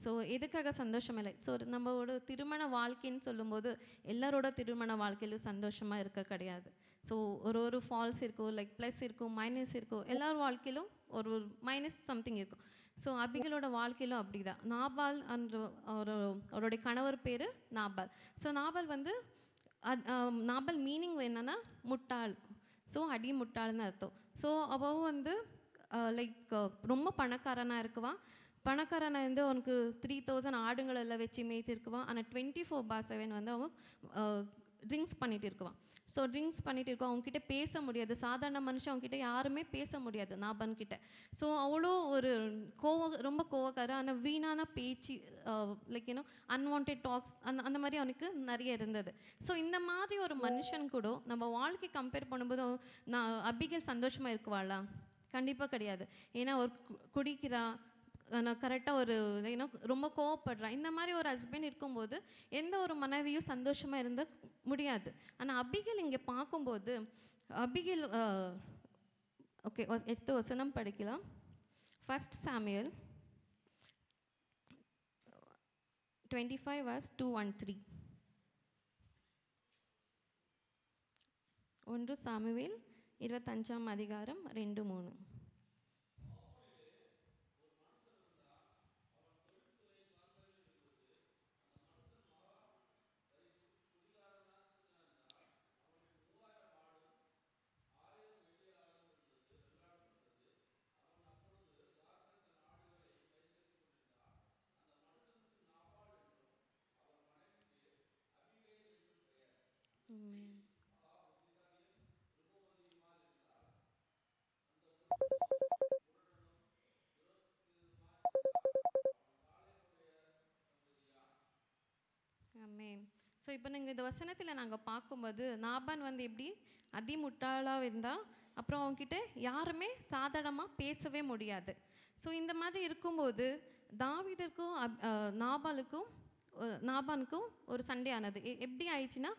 ஸோ எதுக்காக சந்தோஷம் இல்லை? ஸோ நம்மளோட திருமண வாழ்க்கைன்னு சொல்லும்போது எல்லாரோட திருமண வாழ்க்கையிலும் சந்தோஷமாக இருக்க கிடையாது. ஸோ ஒரு ஃபால்ஸ் இருக்கும், லைக் ப்ளஸ் இருக்கும், மைனஸ் இருக்கும். எல்லார் வாழ்க்கையிலும் ஒரு மைனஸ் சம்திங் இருக்கும். ஸோ அபிகளோட வாழ்க்கையிலும் அப்படி தான். நாபால் அவருடைய கணவர் பேர் நாபால். ஸோ நாபால் வந்து நாபால் மீனிங் என்னன்னா முட்டாள். ஸோ அடி முட்டாள்னு அர்த்தம். ஸோ அவள் வந்து லைக் ரொம்ப பணக்காரனாக இருக்குவான். பணக்காரனை வந்து அவனுக்கு 3000 ஆடுங்கள் எல்லாம் வச்சு மேய்த்திருக்குவான். ஆனால் 24/7 வந்து அவங்க ட்ரிங்க்ஸ் பண்ணிட்டு இருக்குவான். ஸோ ட்ரிங்க்ஸ் பண்ணிட்டு இருக்கோம். அவங்ககிட்ட பேச முடியாது. சாதாரண மனுஷன் அவங்ககிட்ட யாருமே பேச முடியாது நாபான் கிட்ட. ஸோ அவ்வளோ ஒரு ரொம்ப கோவக்காரன். ஆனால் வீணான பேச்சு, லைக் அன்வான்ட் டாக்ஸ் அந்த மாதிரி அவனுக்கு நிறைய இருந்தது. ஸோ இந்த மாதிரி ஒரு மனுஷன் கூட நம்ம வாழ்க்கை கம்பேர் பண்ணும்போது நான் அபிகேல் சந்தோஷமாக இருக்குவாளா? கண்டிப்பாக கிடையாது. ஏன்னா ஒரு குடிக்கிறா, நான் கரெக்டாக ஒரு ரொம்ப கோவப்படுறான். இந்த மாதிரி ஒரு ஹஸ்பண்ட் இருக்கும்போது எந்த ஒரு மனைவியும் சந்தோஷமாக இருந்த முடியாது. ஆனால் அபிகேல் இங்கே பார்க்கும்போது அபிகேல் ஓகே, எடுத்து வசனம் படிக்கலாம். 1 சாமுவேல் 25:2-3. 1 சாமுவேல் 25:2-3. ஆமென். ஸோ இப்போ நீங்கள் இந்த வசனத்தில் நாங்கள் பார்க்கும்போது நாபான் வந்து எப்படி அதிமுட்டாளாக இருந்தால், அப்புறம் அவங்ககிட்ட யாருமே சாதாரணமாக பேசவே முடியாது. ஸோ இந்த மாதிரி இருக்கும்போது தாவீதுக்கும் நாபானுக்கும் ஒரு சண்டே ஆனது. எப்படி ஆயிடுச்சுன்னா,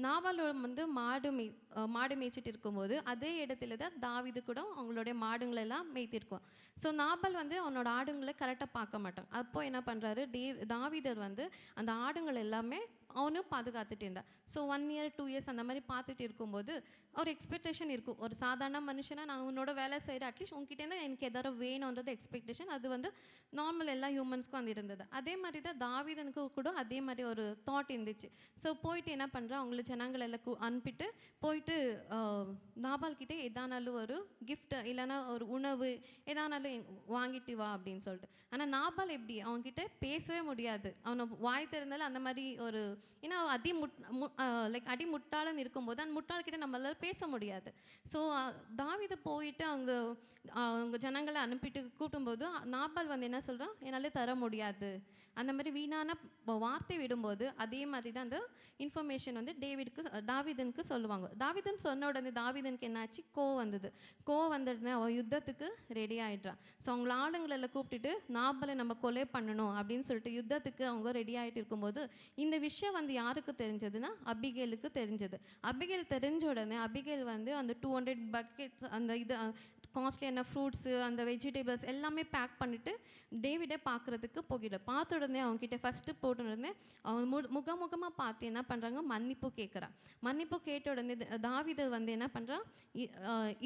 நாபால் வந்து மாடு மேய்ச்சிட்டு இருக்கும்போது அதே இடத்துல தான் தாவீது கூட அவங்களுடைய மாடுங்களெல்லாம் மேய்த்திருக்கோம். ஸோ நாபால் வந்து அவனோட ஆடுங்களை கரெக்டாக பார்க்க மாட்டான். அப்போது என்ன பண்ணுறாரு, தாவீதர் வந்து அந்த ஆடுங்கள் எல்லாமே அவனும் பாதுகாத்துட்டு இருந்தான். ஸோ 1 year 2 years அந்த மாதிரி பார்த்துட்டு இருக்கும்போது ஒரு எக்ஸ்பெக்டேஷன் இருக்கும். ஒரு சாதாரண மனுஷனாக நான் உன்னோட வேலை செய்கிறேன், அட்லீஸ்ட் உங்ககிட்டேருந்து எனக்கு எதாவது வேணுன்றது எக்ஸ்பெக்டேஷன். அது வந்து நார்மல் எல்லா ஹியூமன்ஸ்க்கும் அது இருந்தது. அதே மாதிரி தான் தாவீதனுக்கு கூட அதே மாதிரி ஒரு தாட் இருந்துச்சு. ஸோ போயிட்டு என்ன பண்ணுறான், அவங்கள ஜனங்கள் எல்லாம் அனுப்பிட்டு போயிட்டு நாபால் கிட்டே எதானாலும் ஒரு கிஃப்ட் இல்லைன்னா ஒரு உணவு எதானாலும் வாங்கிட்டு வா அப்படின்னு சொல்லிட்டு. ஆனால் நாபால் எப்படி, அவங்ககிட்ட பேசவே முடியாது. அவனை வாய் திறந்தாலும் அந்த மாதிரி ஒரு ஏன்னா அடி முட்டாளன்னு இருக்கும்போது அந்த முட்டாள்கிட்ட நம்மளால பேச முடியாது. ஸோ தாவீது போயிட்டு அவங்க ஜனங்களை அனுப்பிட்டு கூட்டும்போது நாபால் வந்து என்ன சொல்கிறான், என்னால் தர முடியாது. அந்த மாதிரி வீணான வார்த்தை விடும்போது அதே மாதிரி தான் அந்த இன்ஃபர்மேஷன் வந்து தாவீதனுக்கு சொல்லுவாங்க. தாவீதன் சொன்ன உடனே தாவீதனுக்கு என்னாச்சு, கோவம் வந்த உடனே அவன் யுத்தத்துக்கு ரெடி ஆகிடுறான். ஸோ அவங்கள ஆளுங்களெல்லாம் கூப்பிட்டுட்டு நாபாலை நம்ம கொலை பண்ணணும் அப்படின்னு சொல்லிட்டு யுத்தத்துக்கு அவங்க ரெடி ஆகிட்டு இருக்கும்போது இந்த விஷயம் வந்து யாருக்கு தெரிஞ்சதுன்னா அபிகேலுக்கு தெரிஞ்சது. அபிகேல் தெரிஞ்ச உடனே அபிகேல் வந்து அந்த 200 பக்கெட்ஸ் அந்த காஸ்ட்லியான ஃப்ரூட்ஸு அந்த வெஜிடபிள்ஸ் எல்லாமே பேக் பண்ணிவிட்டு டேவிடே பார்க்குறதுக்கு போகிட பார்த்த உடனே அவங்ககிட்ட ஃபஸ்ட்டு போட்ட உடனே அவங்க முகமுகமாக பார்த்து என்ன பண்ணுறாங்க, மன்னிப்பு கேட்குறான். மன்னிப்பு கேட்ட உடனே தாவீது வந்து என்ன பண்ணுறான்,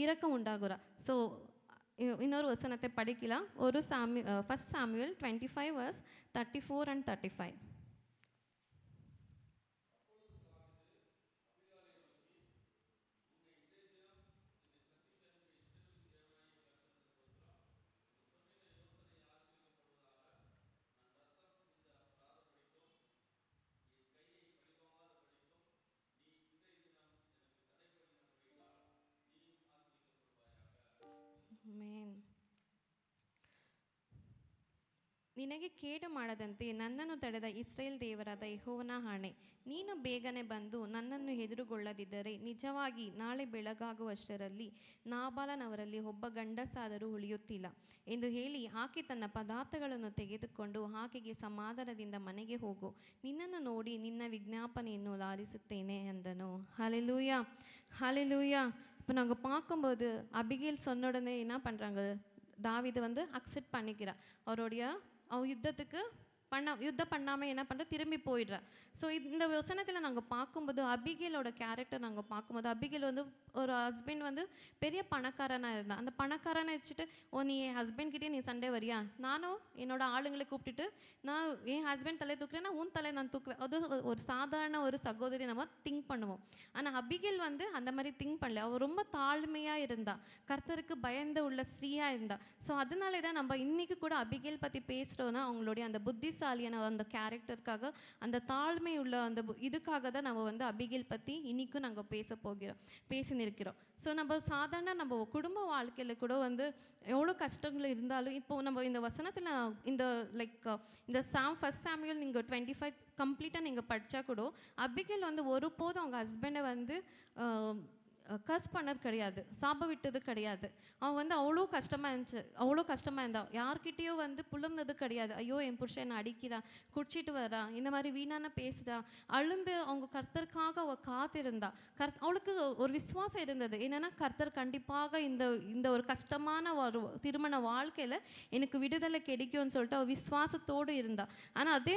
இரக்கம் உண்டாகுறா. ஸோ இன்னொரு வசனத்தை படிக்கலாம். First Samuel 25:34-35. ಆಮೆನ್. ನಿನಗೆ ಕೇಡು ಮಾಡದಂತೆ ನನ್ನನ್ನು ತಡೆದ ಇಸ್ರೇಲ್ ದೇವರಾದ ಯೆಹೋವನ ಆಣೆ, ನೀನು ಬೇಗನೆ ಬಂದು ನನ್ನನ್ನು ಎದುರುಗೊಳ್ಳದಿದ್ದರೆ ನಿಜವಾಗಿ ನಾಳೆ ಬೆಳಗಾಗುವಷ್ಟರಲ್ಲಿ ನಾಬಾಲನವರಲ್ಲಿ ಒಬ್ಬ ಗಂಡಸಾದರೂ ಉಳಿಯುತ್ತಿಲ್ಲ ಎಂದು ಹೇಳಿ ಆಕೆ ತನ್ನ ಪದಾರ್ಥಗಳನ್ನು ತೆಗೆದುಕೊಂಡು ಆಕೆಗೆ ಸಮಾಧಾನದಿಂದ ಮನೆಗೆ ಹೋಗು, ನಿನ್ನನ್ನು ನೋಡಿ ನಿನ್ನ ವಿಜ್ಞಾಪನೆಯನ್ನು ಲಾಲಿಸುತ್ತೇನೆ ಎಂದನು. ஹல்லேலூயா, ஹல்லேலூயா. இப்போ நாங்கள் பார்க்கும்போது அபிகேல் சொன்ன உடனே என்ன பண்ணுறாங்க, தாவீது வந்து அக்செப்ட் பண்ணிக்கிறா. அவருடைய யுத்தத்துக்கு யுத்தம் பண்ணாமல் என்ன பண்ணுற, திரும்பி போயிடுறா. ஸோ இந்த வசனத்தில் நாங்கள் பார்க்கும்போது அபிகேலோட கேரக்டர் நாங்கள் பார்க்கும்போது, அபிகேல் வந்து ஒரு ஹஸ்பண்ட் வந்து பெரிய பணக்காரனாக இருந்தான். அந்த பணக்காரனை வச்சுட்டு, நீ என் ஹஸ்பண்ட்கிட்டே நீ சண்டே வரியா, நானும் என்னோட ஆளுங்களை கூப்பிட்டுட்டு நான் என் ஹஸ்பண்ட் தலை தூக்குறேன்னா உன் தலை நான் தூக்குவேன். அது ஒரு சாதாரண ஒரு சகோதரி நம்ம திங்க் பண்ணுவோம். ஆனால் அபிகேல் வந்து அந்த மாதிரி திங்க் பண்ணல. அவள் ரொம்ப தாழ்மையாக இருந்தா, கர்த்தருக்கு பயந்து உள்ள ஸ்ரீயாக இருந்தா. ஸோ அதனாலே தான் நம்ம இன்னைக்கு கூட அபிகேல் பற்றி பேசுகிறோன்னா அவங்களுடைய அந்த புத்திசாலியான அந்த கேரக்டருக்காக, அந்த தாழ்மை உள்ள அந்த இதுக்காக தான் நம்ம வந்து அபிகேல் பற்றி இன்றைக்கும் நாங்கள் பேசினிருக்கிறோம். ஸோ நம்ம சாதாரண நம்ம குடும்ப வாழ்க்கையில் கூட வந்து எவ்வளோ கஷ்டங்கள் இருந்தாலும், இப்போ நம்ம இந்த வசனத்தில் இந்த இந்த ஃபர்ஸ்ட் சாமுவேல் நீங்கள் 25 கம்ப்ளீட்டாக நீங்கள் படித்தா கூட அபிகேல் வந்து ஒருபோதும் அவங்க ஹஸ்பண்டை வந்து கர்ஸ் பண்ணது கிடையாது, சாப விட்டது கிடையாது. அவன் வந்து அவ்வளோ கஷ்டமாக இருந்தான். யார்கிட்டயோ வந்து புலம்புனது கிடையாது. ஐயோ என் புருஷன் என்னை அடிக்கிறா, குடிச்சிட்டு வரா, இந்த மாதிரி வீணான பேசுகிறா, அழுந்து அவங்க கர்த்தருக்காக அவள் காத்திருந்தா. அவளுக்கு ஒரு விசுவாசம் இருந்தது. என்னென்னா கர்த்தர் கண்டிப்பாக இந்த ஒரு கஷ்டமான ஒரு திருமண வாழ்க்கையில் எனக்கு விடுதலை கிடைக்கும்னு சொல்லிட்டு அவள் விசுவாசத்தோடு இருந்தா. ஆனால் அதே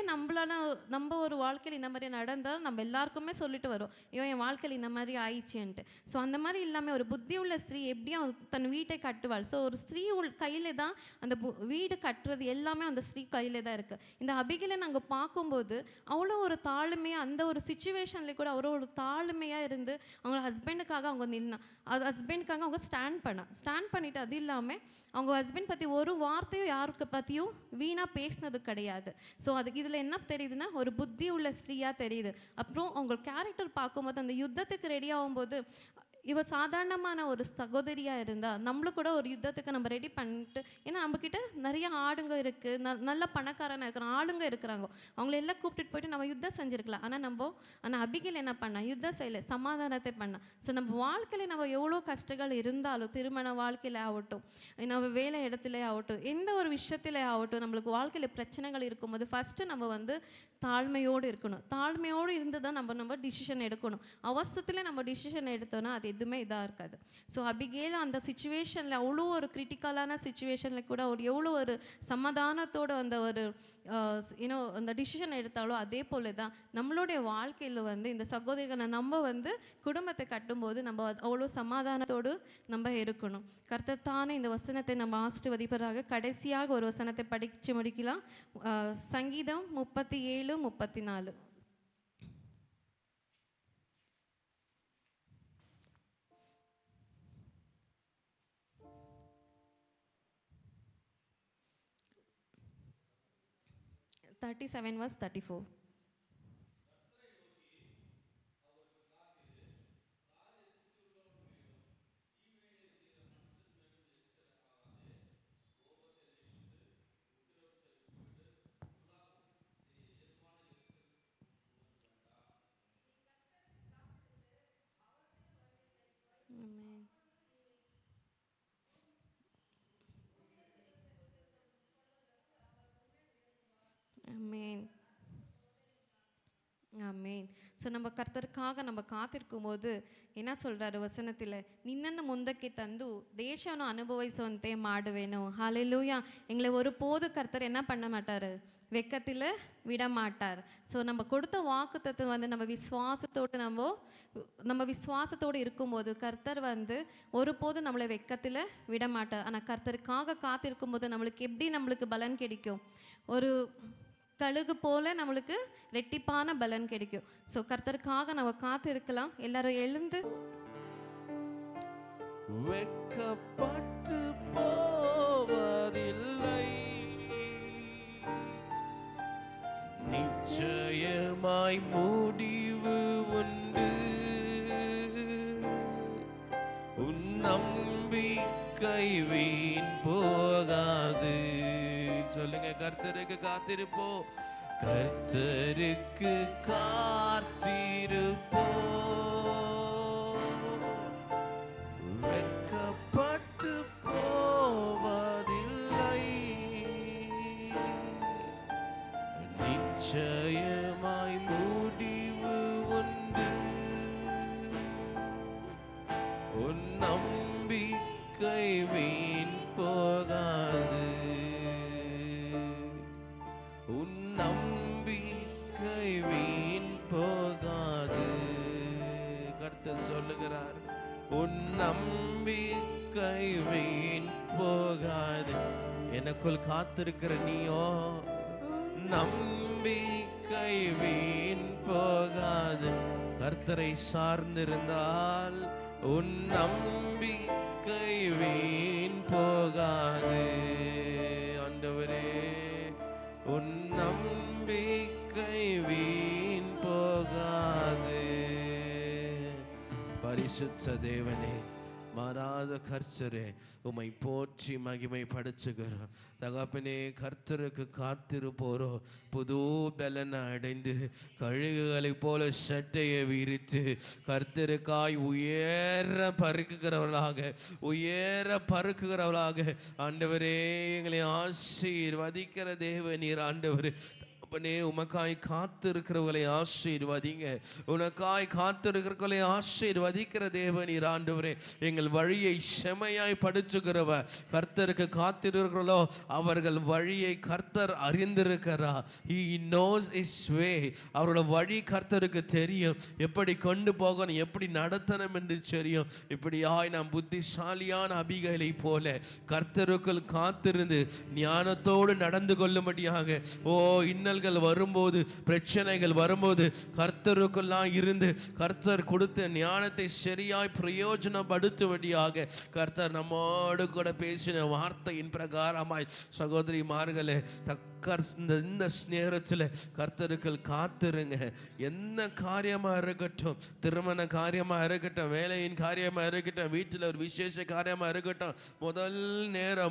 நம்ம ஒரு வாழ்க்கையில் இந்த மாதிரி நடந்தால் நம்ம எல்லாருக்குமே சொல்லிட்டு வரோம், ஐயோ என் வாழ்க்கையில் இந்த மாதிரி ஆயிடுச்சுன்ட்டு. ஸோ அந்த மாதிரி இல்லாமல் ஒரு புத்தி உள்ள ஸ்திரீ எப்படி தன் வீட்டை கட்டுவாள். ஸோ ஒரு ஸ்திரீ கையில் தான் அந்த வீடு கட்டுறது எல்லாமே அந்த ஸ்திரீ கையில் தான் இருக்குது. இந்த அபிகேலை நாங்கள் பார்க்கும்போது அவ்வளோ ஒரு தாழ்மையாக, அந்த ஒரு சுச்சுவேஷனில் கூட அவ்வளோ ஒரு தாழ்மையாக இருந்து அவங்க ஹஸ்பண்டுக்காக அவங்க நின்னா, அது ஹஸ்பண்டுக்காக அவங்க ஸ்டாண்ட் பண்ணிட்டு, அது இல்லாமல் அவங்க ஹஸ்பண்ட் பற்றி ஒரு வார்த்தையும் யாருக்கு பற்றியும் வீணாக பேசினது கிடையாது. ஸோ அதுக்கு இதில் என்ன தெரியுதுன்னா ஒரு புத்தி உள்ள ஸ்திரீயாக தெரியுது. அப்புறம் அவங்க கேரக்டர் பார்க்கும்போது அந்த யுத்தத்துக்கு ரெடி ஆகும்போது இவ சாதாரணமான ஒரு சகோதரியாக இருந்தால் நம்மளும் கூட ஒரு யுத்தத்துக்கு நம்ம ரெடி பண்ணிட்டு, ஏன்னா நம்மக்கிட்ட நிறைய ஆளுங்க இருக்குது, நல்ல பணக்காரனாக இருக்கிற ஆளுங்க இருக்கிறாங்க, அவங்கள எல்லாம் கூப்பிட்டுட்டு போயிட்டு நம்ம யுத்தம் செஞ்சுருக்கலாம். ஆனால் அபிகேல் என்ன பண்ணா, யுத்தம் செய்யலை, சமாதானத்தை பண்ணா. ஸோ நம்ம வாழ்க்கையில் நம்ம எவ்வளோ கஷ்டங்கள் இருந்தாலும், திருமண வாழ்க்கையில் ஆகட்டும், நம்ம வேலை இடத்துல ஆகட்டும், எந்த ஒரு விஷயத்தில் ஆகட்டும், நம்மளுக்கு வாழ்க்கையில் பிரச்சனைகள் இருக்கும்போது ஃபஸ்ட்டு நம்ம வந்து தாழ்மையோடு இருக்கணும். தாழ்மையோடு இருந்து தான் நம்ம டிசிஷன் எடுக்கணும். அவசரத்தில் நம்ம டிசிஷன் எடுத்தோன்னா அது எதுவுமே இதாக இருக்காது. ஸோ அபிகேல் அந்த சுச்சுவேஷனில் அவ்வளோ ஒரு கிரிட்டிக்கலான சுச்சுவேஷனில் கூட ஒரு எவ்வளோ ஒரு சமாதானத்தோடு அந்த ஒரு அந்த டிசிஷன் எடுத்தாலோ அதே போல தான் நம்மளுடைய வாழ்க்கையில் வந்து இந்த சகோதரிகளை நம்ம வந்து குடும்பத்தை கட்டும்போது நம்ம அவ்வளோ சமாதானத்தோடு நம்ம இருக்கணும். கர்த்தர் தானே இந்த வசனத்தை நம்ம ஆசீர்வதிப்பதாக. கடைசியாக ஒரு வசனத்தை படித்து முடிக்கலாம். சங்கீதம் 37:34. verse 34. Amen. ஸோ நம்ம கர்த்தருக்காக நம்ம காத்திருக்கும் போது என்ன சொல்கிறாரு வசனத்தில், ನಿನ್ನನ್ನು ಮುಂದಕ್ಕೆ ತಂದು ದೇಶವನ್ನು ಅನುಭವಿಸುವಂತೆ ಮಾಡುವೆನು. ஹalleluya. எங்களை ஒருபோது கர்த்தர் என்ன பண்ண மாட்டார், வெக்கத்தில் விட மாட்டார். ஸோ நம்ம கொடுத்த வாக்குத்தத்தம் வந்து நம்ம விசுவாசத்தோடு இருக்கும்போது கர்த்தர் வந்து ஒருபோதும் நம்மளை வெக்கத்தில் விட மாட்டார். ஆனால் கர்த்தருக்காக காத்திருக்கும் போது நம்மளுக்கு பலன் கிடைக்கும். ஒரு கழுகு போல நம்மளுக்கு ரெட்டிப்பான பலன் கிடைக்கும். ஸோ கர்த்தருக்காக நம்ம காத்திருக்கலாம். எல்லாரும் எழுந்து வெக்கப்பட்டு போவதில்லை, நிச்சயமாய் முடிவு உண்டு, உன் நம்பிக்கை வீண் போகாது. சொல்லுங்க, கர்த்தருக்கு காத்திருப்போ, கர்த்தருக்கு காத்திருப்போ, வெக்கப்பட்டு போவதில்லை, நிச்சயமாய் முடிவு உண்டு, உன் நம்பிக்கை வீண் போகாது, உன் நம்பிக்கை வீண் போகாது. கர்த்தர் சொல்லுகிறார், உன் நம்பிக்கை வீண் போகாது. எனக்குள் காத்திருக்கிற நீயோ நம்பிக்கை வீண் போகாது. கர்த்தரை சார்ந்திருந்தால் உன் நம்பிக்கை வீண் போகாது. ஆண்டவரே, உன் நம்பிக்கை வீண் போகாது. பரிசுத்த தேவனே, மாறாத கர்த்தரே, உம்மை போற்றி மகிமை படுத்துகிறோம். தகப்பனே, கர்த்தருக்கு காத்திருப்போரோ புது பலனை அடைந்து கழுகுகளை போல சட்டையை விரித்து கர்த்தருக்காய் உயர பருக்குகிறவர்களாக ஆண்டவரே எங்களை ஆசீர்வதிக்கிற தேவனீர். ஆண்டவரே, அப்பனே, உமக்காய் காத்திருக்கிறவர்களை ஆசீர்வதிங்க. உனக்காய் காத்திருக்கிறவர்களை ஆசீர்வதிக்கிற தேவனீர். ஆண்டவரே, எங்கள் வழியை செமையாய் படுத்துகிறவர். கர்த்தருக்கு காத்திருக்கிறோ அவர்கள் வழியை கர்த்தர் அறிந்திருக்கிறார். He knows his way. அவரோட வழி கர்த்தருக்கு தெரியும். எப்படி கொண்டு போகணும், எப்படி நடத்தணும் என்று தெரியும். இப்படியாய் நாம் புத்திசாலியான அபிகைலை போல கர்த்தருக்குள் காத்திருந்து ஞானத்தோடு நடந்து கொள்ளும்படியாக, இன்னல் வரும்போது, பிரச்சனைகள் வரும்போது கர்த்தருக்குள்ளாய் இருந்து கர்த்தர் கொடுத்த ஞானத்தை சரியாய் பிரயோஜனப்படுத்தும்படியாக கர்த்தர் நம்மோடு கூட பேசின வார்த்தையின் பிரகாரமாய் சகோதரிமார்களே, இந்த நேரத்தில் கர்த்தருக்குள் காத்திருங்க. என்ன காரியமா இருக்கட்டும், திருமண காரியமா இருக்கட்டும், வேலையின் காரியமா இருக்கட்டும், வீட்டில் ஒரு விசேஷ காரியமா இருக்கட்டும்,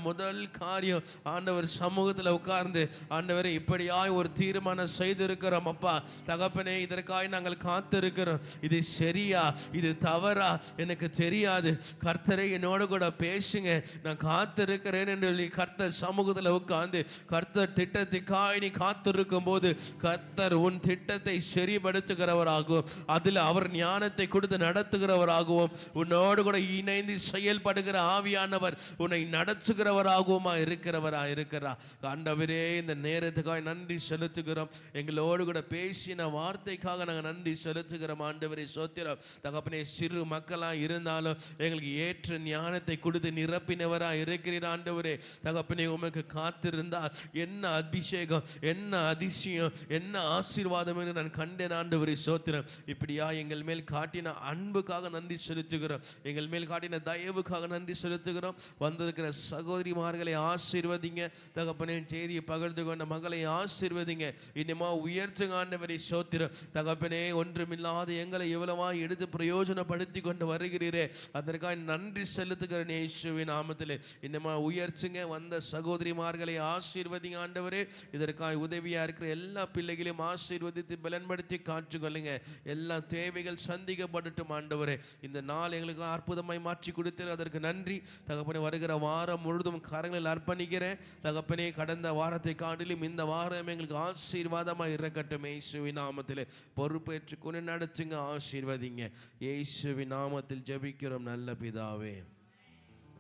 முதல் காரியம் ஆண்டவர் சமூகத்தில் உட்கார்ந்து, ஆண்டவரை இப்படியாய் ஒரு தீர்மானம் செய்திருக்கிறோம் அப்பா தகப்பனே, இதற்காக நாங்கள் காத்திருக்கிறோம். இது சரியா, இது தவறா எனக்கு தெரியாது, கர்த்தரை என்னோட கூட பேசுங்க, நான் காத்திருக்கிறேன் என்று சொல்லி கர்த்தர் சமூகத்தில் உட்கார்ந்து கர்த்தர் திட்டத்துக்காய் நீ காத்திருக்கும் போது கர்த்தர் உன் திட்டத்தை சரிபடுத்துகிறவராகவும் அதில் அவர் ஞானத்தை கொடுத்து நடத்துகிறவராகவும் உன்னோடு கூட இணைந்து செயல்படுகிற ஆவியானவர் உன்னை நடத்துகிறவராகவும் இருக்கிறார். ஆண்டவரே, இந்த நேரத்துக்காக நன்றி செலுத்துகிறோம். எங்களோடு கூட பேசின வார்த்தைக்காக நாங்கள் நன்றி செலுத்துகிறோம். ஆண்டவரே சோத்திரம். தகப்பனே, சிறு மக்களாக இருந்தாலும் எங்களுக்கு ஏற்ற ஞானத்தை கொடுத்து நிரப்பினவராக இருக்கிறீர். ஆண்டவரே தகப்பனே, உமக்கு காத்திருந்தால் என்ன அபிஷேகம், என்ன அதிசயம், என்ன ஆசீர்வாதம் என்று நான் கண்டேன். ஆண்டவரே சோத்திரம். இப்படியா எங்கள் மேல் காட்டின அன்புக்காக நன்றி செலுத்துகிறோம். எங்கள் மேல் காட்டின தயவுக்காக நன்றி செலுத்துகிறோம். வந்திருக்கிற சகோதரிமார்களை ஆசீர்வதிங்க தகப்பனே. செய்தியை பகிர்ந்து கொண்ட மகளை ஆசீர்வதிங்க. இன்னுமா உயர்த்துங்க ஆண்டவரே சோத்திரம். தகப்பனே, ஒன்றுமில்லாத எங்களை எவ்வளவா எடுத்து பிரயோஜனப்படுத்தி கொண்டு வருகிறீரே, அதற்காக நன்றி செலுத்துகிற இயேசுவின் நாமத்திலே இன்னுமா உயர்த்துங்க. வந்த சகோதரிமார்களை ஆசீர்வதிங்க ஆண்டவரே. ஆண்டவரே. இதற்காக உதவியா இருக்கிற எல்லா பிள்ளைகளையும் ஆசீர்வதித்து பலன்படுத்தி காற்றுக்கொள்ளுங்க. எல்லா தேவைகள் சந்திக்கப்படட்டும் ஆண்டவரே. இந்த நாள் எங்களுக்கு அற்புதமாய் மாற்றி கொடுத்து அதற்கு நன்றி தகப்பனே. வருகிற வாரம் முழுதும் கரங்களில் அர்ப்பணிக்கிறேன் தகப்பனே. கடந்த வாரத்தை காட்டிலும் இந்த வாரம் எங்களுக்கு ஆசீர்வாதமாக இருக்கட்டும். இயேசுவின் நாமத்திலே பொறுப்பேற்று கொண்டு நடத்துங்க, ஆசீர்வதிங்க. இயேசுவின் நாமத்தில் ஜெபிக்கிறோம் நல்ல பிதாவே.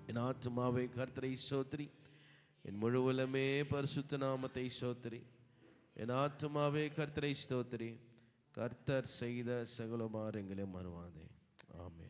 என் ஆத்துமாவே கர்த்தரை ஸ்தோத்திரி, என் முழுவலமே பரிசுத்த நாமத்தை ஸ்தோத்திரி. என் ஆத்துமாவே கர்த்தரை ஸ்தோத்திரி, கர்த்தர் செய்த சகல உபகாரங்களையும் மறவாதே. ஆமென்.